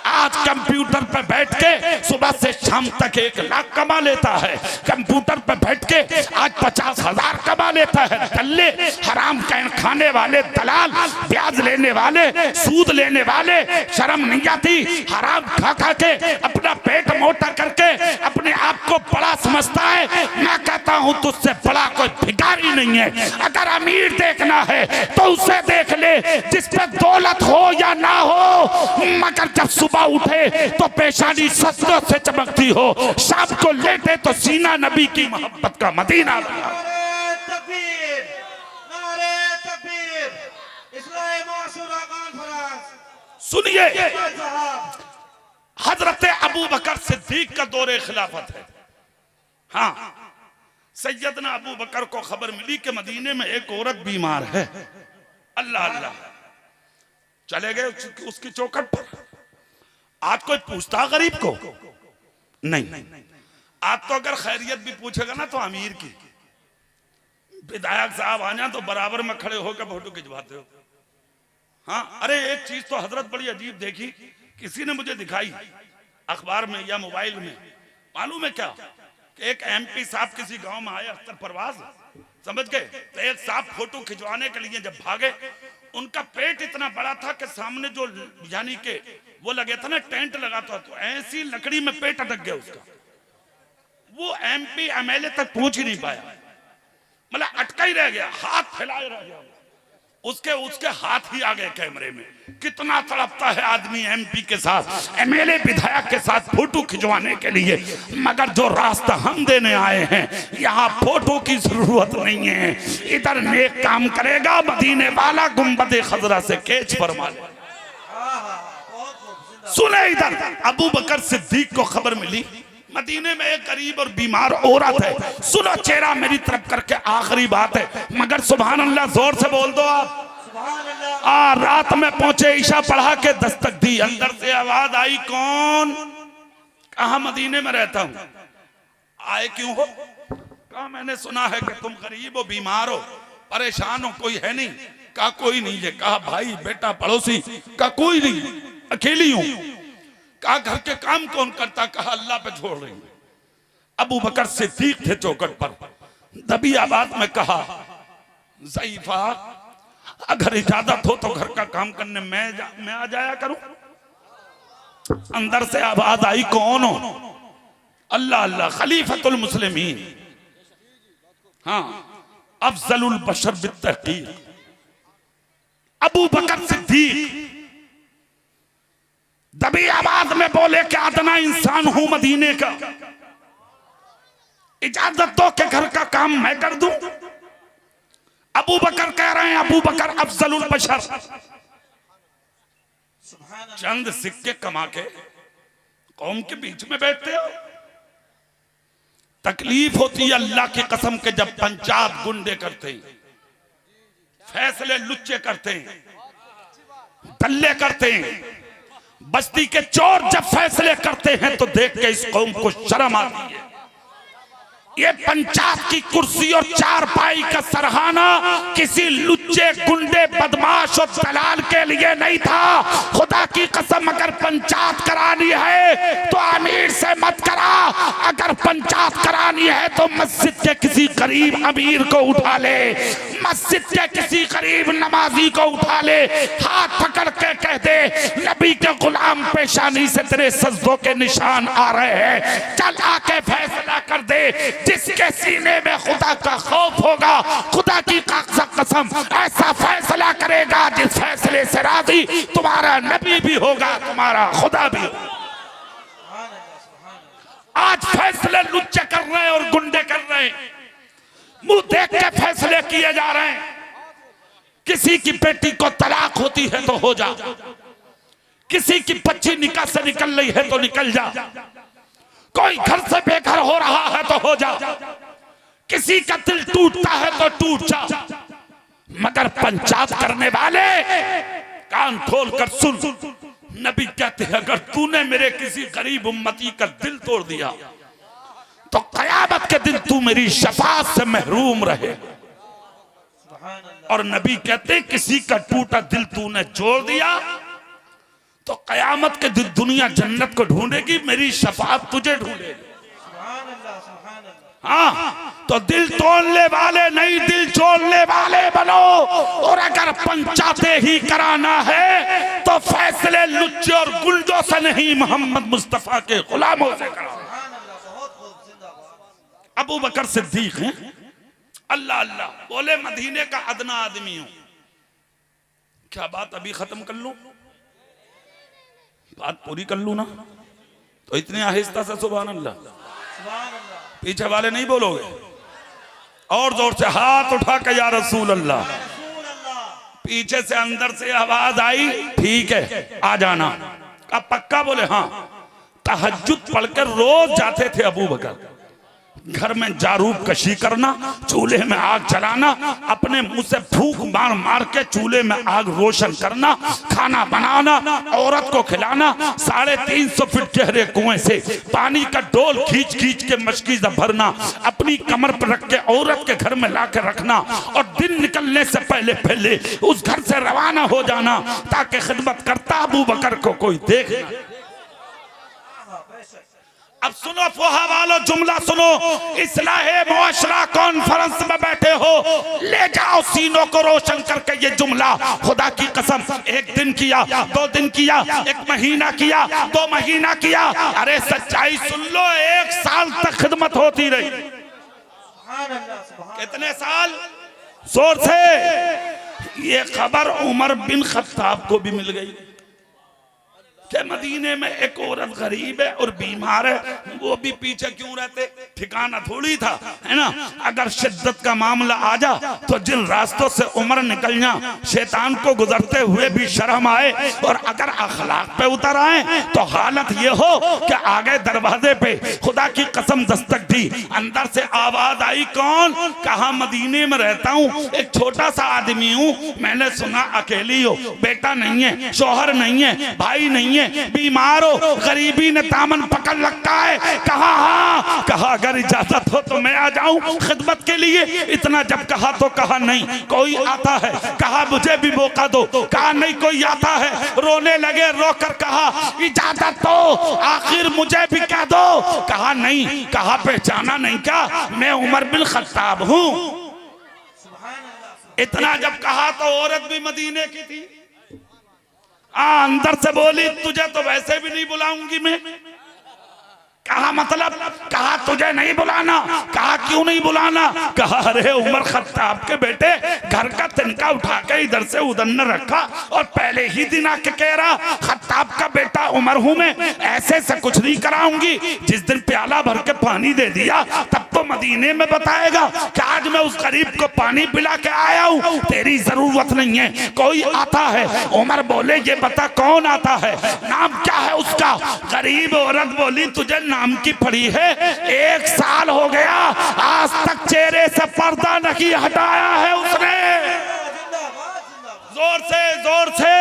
आज कंप्यूटर पर बैठ के सुबह से शाम तक 1 लाख कमा लेता है। कंप्यूटर पर बैठ के आज 50,000 कमा लेता है। दल्ले, हराम खाने वाले दलाल, ब्याज लेने वाले, सूद लेने वाले, शर्म नहीं आती? हराम खा खा के अपना पेट मोटा करके अपने आप को बड़ा समझता है। मैं कहता हूं तुझसे बड़ा कोई भिखारी नहीं है। अगर अमीर देखना है तो उसे देख ले जिस पे दौलत हो या ना हो, मगर जब सुबह उठे तो पेशानी सजदों से चमकती हो, शाम को लेटे तो सीना नबी की मोहब्बत का मदीना। सुनिए, हजरत अबू बकर सिद्दीक का दौरे खिलाफत है। हाँ, सैयदना अबू बकर को खबर मिली कि मदीने में एक औरत बीमार है। अल्लाह अल्लाह, चले गए उसकी चौखट पर। आज कोई पूछता गरीब को? नहीं। आज तो अगर खैरियत भी पूछेगा ना तो अमीर की। विधायक साहब आ जाए तो बराबर में खड़े होकर फोटो खिंचवाते हो। हाँ, अरे एक चीज तो हजरत बड़ी अजीब देखी, किसी ने मुझे दिखाई अखबार में या मोबाइल में। मालूम है क्या कि एक MP साहब किसी गांव में आए, अख्तर परवाज, समझ गए? तो एक साहब फोटो खिंचवाने के लिए जब भागे, उनका पेट इतना बड़ा था कि सामने जो यानी के वो लगे था ना, टेंट लगा था, तो ऐसी लकड़ी में पेट अटक गया उसका। वो MP MLA तक पहुंच ही नहीं पाया, मतलब अटका ही रह गया, हाथ फैलाए रह गया। उसके हाथ ही आ गए कैमरे में। कितना तड़पता है आदमी MP के साथ, MLA विधायक के साथ फोटो खिंचवाने के लिए, मगर जो रास्ता हम देने आए हैं यहाँ फोटो की जरूरत नहीं है। इधर नेक काम करेगा, मदीने वाला गुंबद खजरा से कैच फरमा ले। सुने इधर, अबू बकर सिद्दीक को खबर मिली मदीने में एक गरीब और बीमार औरत है। सुनो, चेहरा मेरी तरफ करके आखिरी बात है, मगर सुभान अल्लाह जोर से बोल दो आप। रात में पहुंचे, ईशा पढ़ा के दस्तक दी, अंदर से आवाज आई, कौन? कहा मदीने में रहता हूं। आए क्यों हो? कहा मैंने सुना है कि तुम गरीब हो, बीमार हो, परेशान हो, कोई है नहीं? कहा कोई नहीं है। कहा भाई बेटा पड़ोसी? कहा कोई नहीं, अकेली हूं। कहा घर के काम कौन करता? कहा अल्लाह पे छोड़ रही हूं। अबू बकर सिद्दीक थे चौखट पर, दबी आवाज में कहा, ज़ईफा अगर इजाजत हो तो घर का काम करने मैं आ जाया करूं। अंदर से आवाज आई, कौन हो? अल्लाह अल्लाह, खलीफतुल मुस्लिमीन, हाँ अफजलुल बशर बित्तहकीक अबू बकर सिद्दीक। दबी आवाज में बोले कि अदना इंसान हूं मदीने का, इजाजत दो कि घर का काम मैं कर दूं। अबू बकर कह रहे हैं, अबू बकर अफजलुल बशर। चंद सिक्के कमा के कौम के बीच में बैठते हो। तकलीफ होती है अल्लाह की कसम के जब पंचायत गुंडे करते हैं, फैसले लुच्चे करते हैं, दल्ले करते हैं, बस्ती के चोर जब फैसले करते हैं तो देख के इस कौम को शर्म आती है। ये पंचायत की कुर्सी और चारपाई का सरहाना किसी लुच्चे गुंडे बदमाश और दलाल के लिए नहीं था। खुदा की कसम अगर पंचायत करानी है तो अमीर से मत करा, अगर पंचायत करानी है तो मस्जिद के किसी गरीब अमीर को उठा ले, मस्जिद के किसी गरीब नमाजी को उठा ले, हाथ पकड़ के कह दे नबी के गुलाम पेशानी से तेरे सजदों के निशान आ रहे हैं, चल आके फैसला कर दे। जिसके सीने में खुदा का खौफ होगा, खुदा की कसम ऐसा फैसला करेगा जिस फैसले से राजी तुम्हारा नबी भी होगा, तुम्हारा खुदा भी होगा। आज फैसले लुच्चे कर रहे हैं और गुंडे कर रहे हैं, मुंह देख के फैसले किए जा रहे हैं। किसी की बेटी को तलाक होती है तो हो जा, किसी की बच्ची निकाह से निकल रही है तो निकल जा, कोई घर से बेघर हो रहा है तो हो जा, किसी का दिल टूटता है तो टूट जा, मगर पंचायत करने वाले कान खोल कर सुन। नबी कहते हैं अगर तूने मेरे किसी गरीब उम्मती का दिल तोड़ दिया तो कयामत के दिन तू मेरी शफाअत से महरूम रहे। और नबी कहते हैं किसी का टूटा दिल तूने जोड़ दिया तो कयामत के दिन दुनिया जन्नत को ढूंढेगी, मेरी शफाअत तुझे ढूंढेगी। हाँ, तो दिल तोड़ने वाले नहीं, दिल जोड़ने वाले बनो। और अगर पंचायतें ही कराना है तो फैसले लुच्चे और गुंडों से नहीं, मोहम्मद मुस्तफा के गुलामों से करो। अबू बकर सिद्दीक हैं, अल्लाह अल्लाह बोले मदीने का अदना आदमी हूं। क्या बात अभी खत्म कर लूं? बात पूरी कर लूं ना? तो इतने आहिस्ता से सुभान अल्लाह, पीछे वाले नहीं बोलोगे? और जोर से हाथ उठा के या रसूल अल्लाह। पीछे से अंदर से आवाज आई, ठीक है आ जाना। का पक्का? बोले हाँ। तहज्जुद पढ़कर रोज जाते थे अबू बकर, घर में जारूब कशी करना, चूल्हे में आग जलाना, अपने मुंह से फूंक मार मार के चूल्हे में आग रोशन करना, खाना बनाना, औरत को खिलाना, 350 फीट गहरे कुएं से पानी का डोल खींच खींच के मशकी से भरना, अपनी कमर पर रख के औरत के घर में ला के रखना, और दिन निकलने से पहले पहले उस घर से रवाना हो जाना ताकि खिदमत करता अबू बकर को कोई देख ना। अब सुनो फोहा वालों, जुमला सुनो। इस्लाहे मुआशरा कॉन्फ्रेंस में बैठे हो, ले जाओ सीनों को रोशन करके ये जुमला। खुदा की कसम, एक दिन किया, 2 दिन किया, 1 महीना किया, 2 महीना किया, अरे सच्चाई सुन लो, 1 साल तक खिदमत होती रही। कितने साल? जोर से। ये खबर उमर बिन खत्ताब को भी मिल गई कि मदीने में एक औरत गरीब है और बीमार है, वो भी पीछे क्यों रहते? ठिकाना थोड़ी था, है ना। अगर शिद्दत का मामला आ जा तो जिन रास्तों से उमर निकल जा, शैतान को गुजरते हुए भी शर्म आए, और अगर अखलाक पे उतर आए तो हालत ये हो कि आगे दरवाजे पे खुदा की कसम दस्तक दी, अंदर से आवाज आई, कौन? कहा मदीने में रहता हूँ, एक छोटा सा आदमी हूँ, मैंने सुना अकेली हो, बेटा नहीं है, शोहर नहीं है, भाई नहीं है, बीमार हो, गरीबी ने दामन पकड़ रखा है। कहा हाँ। कहा अगर इजाजत हो तो मैं आ जाऊं खिदमत के लिए। इतना जब कहा तो कहा नहीं कोई आता है, कहा मुझे भी मौका दो, कहा नहीं कोई आता है, रोने लगे, रोकर कहा इजाजत दो, आखिर मुझे भी कह दो, कहा नहीं, कहा पहचाना नहीं क्या, मैं उमर बिन खत्ताब हूं। इतना जब कहा तो औरत भी मदीने की थी, अंदर से बोली तुझे तो वैसे भी नहीं बुलाऊंगी मैं। कहा मतलब? कहा तुझे नहीं बुलाना। कहा क्यों नहीं बुलाना? कहा अरे उमर खत्ताब के बेटे घर का तिनका उठा के इधर से उधर न रखा, और पहले ही दिन आके कह रहा खत्ताब का बेटा उमर हूं मैं, ऐसे से कुछ नहीं कराऊंगी। जिस दिन प्याला भर के पानी दे दिया तब तो मदीने में बताएगा कि आज मैं उस गरीब को पानी पिला के आया हूं, तेरी जरूरत नहीं है, कोई आता है। उमर बोले ये बता कौन आता है, नाम क्या है उसका? गरीब औरत बोली तुझे नाम की पड़ी है, 1 साल हो गया आज तक चेहरे से पर्दा नहीं हटाया है उसने। जोर से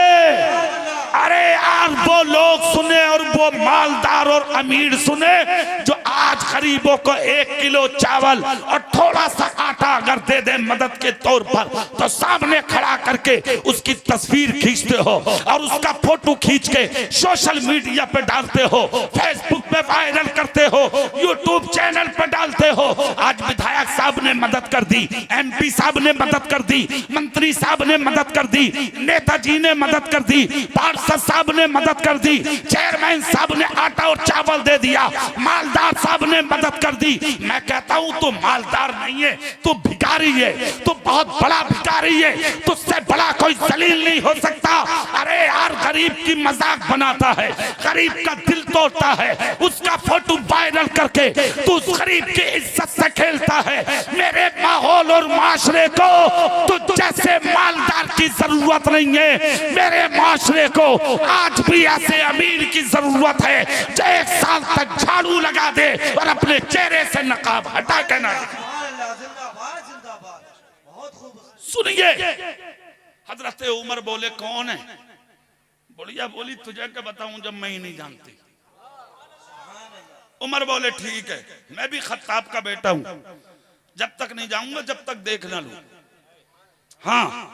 अरे यार वो लोग सुने और वो मालदार और अमीर सुने जो आज गरीबों को 1 किलो चावल और थोड़ा सा आटा अगर दे दे मदद के तौर पर, तो सामने खड़ा करके उसकी तस्वीर खींचते हो और उसका फोटो खींच के सोशल मीडिया पे डालते हो, फेसबुक पे वायरल करते हो, यूट्यूब चैनल पे डालते हो। आज विधायक साहब ने मदद कर दी, MP साहब ने मदद कर दी, मंत्री साहब ने मदद कर दी, नेताजी ने मदद कर दी, पार्षद साहब ने मदद कर दी, चेयरमैन साहब ने आटा और चावल दे दिया, मालदार साहब ने मदद कर दी। मैं कहता हूं तू मालदार नहीं है, तू भिखारी है, तू बहुत बड़ा भिखारी है, तुझसे बड़ा कोई जलील नहीं हो सकता। अरे यार गरीब की मजाक बनाता है, गरीब का दिल तोड़ता है, उसका फोटो वायरल करके तू उस गरीब की इज्जत से खेलता है। मेरे माहौल और माशरे को तुझ जैसे मालदार की जरूरत नहीं है, मेरे माशरे को आज भी ऐसे अमीर की जरूरत है जो 1 साल तक झाड़ू लगा दे और अपने चेहरे से नकाब हटा के ना। सुनिए हजरत उमर बोले कौन है? बोलिया बोली तुझे क्या बताऊं जब मैं ही नहीं जानती। उमर बोले ठीक है मैं भी खत्ताब का बेटा हूं, जब तक नहीं जाऊंगा जब तक देख ना लूं। हाँ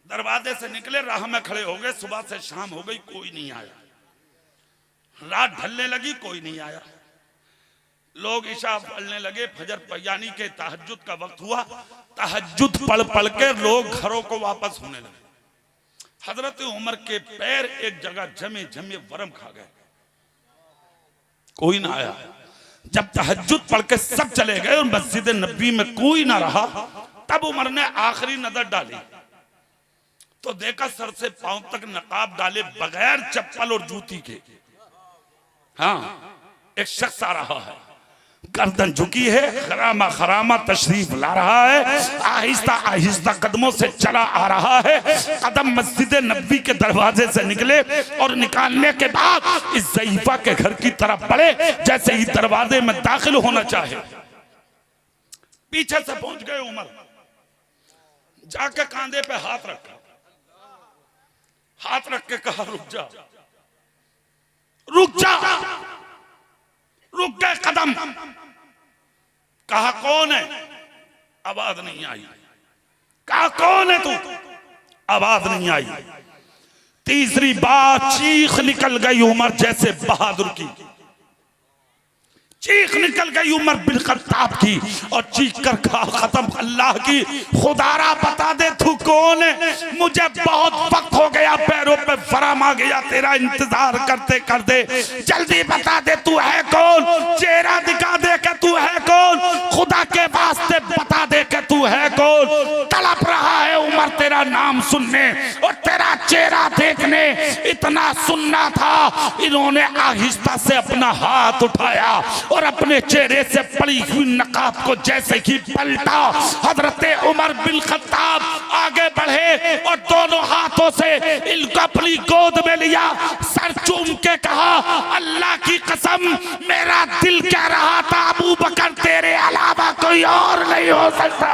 दरवाजे से निकले, राह में खड़े हो गए, सुबह से शाम हो गई कोई नहीं आया, रात ढलने लगी कोई नहीं आया, लोग इशा पढ़ने लगे, फजर यानी के तहज्जुद का वक्त हुआ, तहज्जुद पढ़ पढ़ के लोग घरों को वापस होने लगे। हजरत उमर के पैर एक जगह जमे जमे वरम खा गए, कोई ना आया। जब तहज्जुद पढ़ के सब चले गए और मस्जिद नबी में कोई ना रहा, तब उमर ने आखिरी नजर डाली तो देखा सर से पांव तक नकाब डाले बगैर चप्पल और जूती के, हाँ एक शख्स आ रहा है, गर्दन झुकी है, खरामा खरामा तशरीफ ला रहा है, आहिस्ता आहिस्ता कदमों से चला आ रहा है। कदम मस्जिद नबी के दरवाजे से निकले और निकालने के बाद इस ज़ईफा के घर की तरफ बढ़े, जैसे ही दरवाजे में दाखिल होना चाहे पीछे से पहुंच गए उमर, जाके कांधे पे हाथ रखा, हाथ रख के कहा रुक जा, रुक जा, रुक गए कदम। कहा कौन है? आवाज नहीं आई। कहा कौन है तू? आवाज नहीं आई। तीसरी बार चीख निकल गई उमर जैसे बहादुर की, चीख निकल गई उमर बिन खत्ताब की, और चीख कर कहा खत्म अल्लाह की खुदारा बता दे तू कौन है, मुझे बहुत वक्त हो गया, पैरों पे फराम आ गया तेरा इंतजार करते करते, जल्दी बता दे तू है कौन, चेहरा दिखा दे के तू है कौन, खुदा के वास्ते बता दे के तू है कौन। तड़प रहा है उमर तेरा नाम सुनने और तेरा चेहरा देखने, इतना सुनना था। इन्होंने आहिस्ता से अपना हाथ उठाया और अपने चेहरे से पड़ी हुई नकाब को जैसे ही पलटा, हजरत उमर बिन खत्ताब आगे बढ़े और दोनों हाथों से इनको अपनी गोद में लिया, सर चूम के कहा, अल्लाह की कसम मेरा दिल कह रहा था अबू बकर तेरे अलावा कोई और नहीं हो सकता।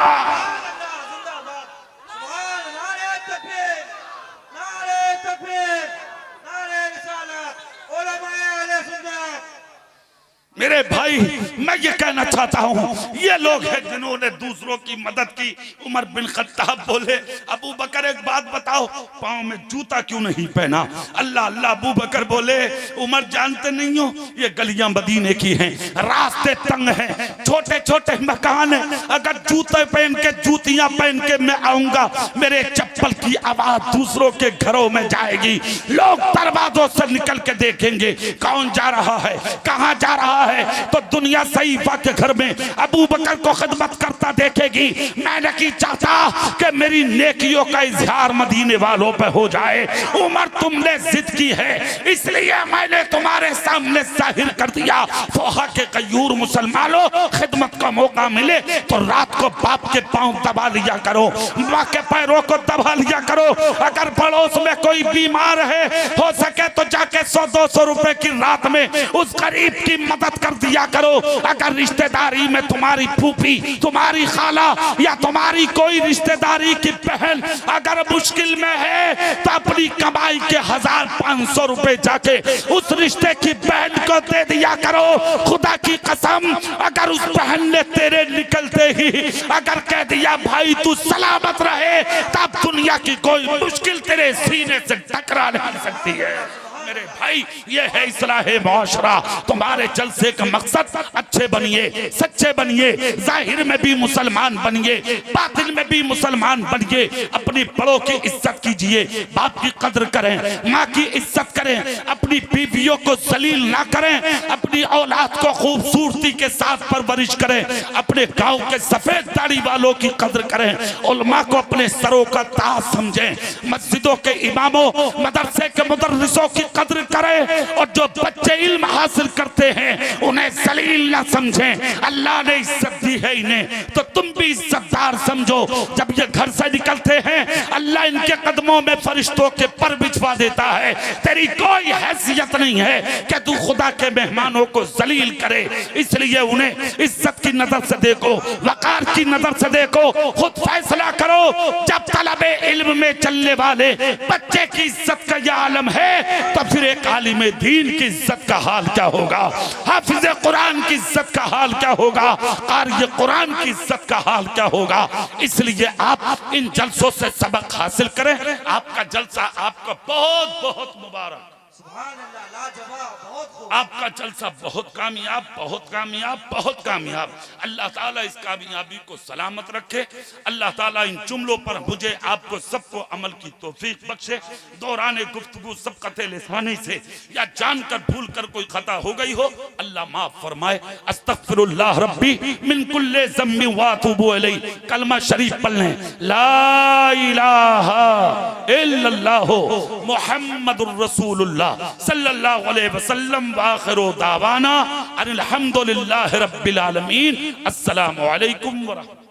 मेरे भाई मैं ये कहना चाहता हूँ, ये लोग हैं जिन्होंने दूसरों की मदद की। उमर बिन खत्ताब बोले, अबू बकर एक बात बताओ, पाँव में जूता क्यों नहीं पहना? अल्लाह अल्लाह। अबू बकर बोले, उमर जानते नहीं हो ये गलियां मदीने की हैं, रास्ते तंग हैं, छोटे छोटे मकान हैं, अगर जूते पहन के जूतियां पहन के मैं आऊंगा मेरे चप्पल की आवाज दूसरों के घरों में जाएगी, लोग दरवाजों से निकल के देखेंगे कौन जा रहा है, कहाँ जा रहा है, तो दुनिया सईफा के घर में अबू बकर को खिदमत करता देखेगी। मैं नहीं चाहता कि मेरी नेकियों का इजहार मदीने वालों पे हो जाए। उमर तुमने जिद की है इसलिए मैंने तुम्हारे सामने जाहिर कर दिया। फोहा के कयूर मुसलमानों, खिदमत का मौका मिले तो रात को बाप के पांव दबा लिया करो, माँ के पैरों को दबा लिया करो। अगर पड़ोस में कोई बीमार है, हो सके तो जाके 100-200 रुपए की रात में उस गरीब की मदद कर दिया करो। अगर रिश्तेदारी में तुम्हारी फूफी, तुम्हारी खाला या तुम्हारी कोई रिश्तेदारी की बहन अगर मुश्किल में है तो अपनी कमाई के 1000-500 रुपए जाके उस रिश्ते की बहन को दे दिया करो। खुदा की कसम अगर उस बहन ने तेरे निकलते ही अगर कह दिया भाई तू सलामत रहे, तब दुनिया की कोई मुश्किल तेरे सीने से टकरा नहीं सकती है। मेरे भाई ये है इस्लाहे मुआशरा। तुम्हारे जलसे का मकसद अच्छे बनिए, सच्चे बनिए, जाहिर में भी मुसलमान बनिए, बातिन में भी मुसलमान बनिए। अपनी बड़ों की इज्जत कीजिए, बाप की कदर करें, माँ की इज्जत करें, अपनी बीवियों को जलील ना करें, अपनी औलाद को खूबसूरती के साथ परवरिश करें, अपने गांव के सफेद दाढ़ी वालों की कदर करें, उलमा को अपने सरों का ताज समझें, मस्जिदों के इमामों, मदरसे के मुदर्रिसों की कदर करें, और जो बच्चे इल्म हासिल करते हैं उन्हें जलील न समझें। अल्लाह ने इज्जत दी है इन्हें तो तुम भी इज्जतदार समझो। जब ये घर से निकलते हैं अल्लाह इनके कदमों में फरिश्तों के पर बिछवा देता है। तेरी कोई हैसियत नहीं है कि तू खुदा के मेहमानों को जलील करे, इसलिए उन्हें इज्जत की नजर से देखो, वकार की नजर से देखो, खुद फैसला करो। जब तलबे इल्म में चलने वाले बच्चे की इज्जत का यह आलम है तो फिर एक आलिम दीन की इज्जत का हाल क्या होगा, हाफिज कुरान की इज्जत का हाल क्या होगा, कारी कुरान की इज्जत का हाल क्या होगा। इसलिए आप इन जलसों से सबक हासिल करें। आपका जलसा आपका बहुत बहुत मुबारक, आपका जलसा बहुत कामयाब, बहुत कामयाब, बहुत कामयाब। अल्लाह ताला इस कामयाबी को सलामत रखे। अल्लाह ताला इन जुमलों पर मुझे आपको सबको अमल की तौफीक बख्शे। दौरान गुफ्तगू सब कते लिसानी से या जानकर भूल कर कोई खता हो गई हो, अल्लाह माफ फरमाए। अस्तगफिरुल्लाह रब्बी मिन कुल्ले ज़म्बि व अतूबु इलैहि। कलमा शरीफ पढ़ लें, ला इलाहा इल्लल्लाह मुहम्मदुर रसूलुल्लाह सल्लल्लाहु अलैहि वसल्लम व आखिरु दावाना अनिल हम्दुलिल्लाहि रब्बिल आलमीन। अस्सलामु अलैकुम व रहमतुल्लाह।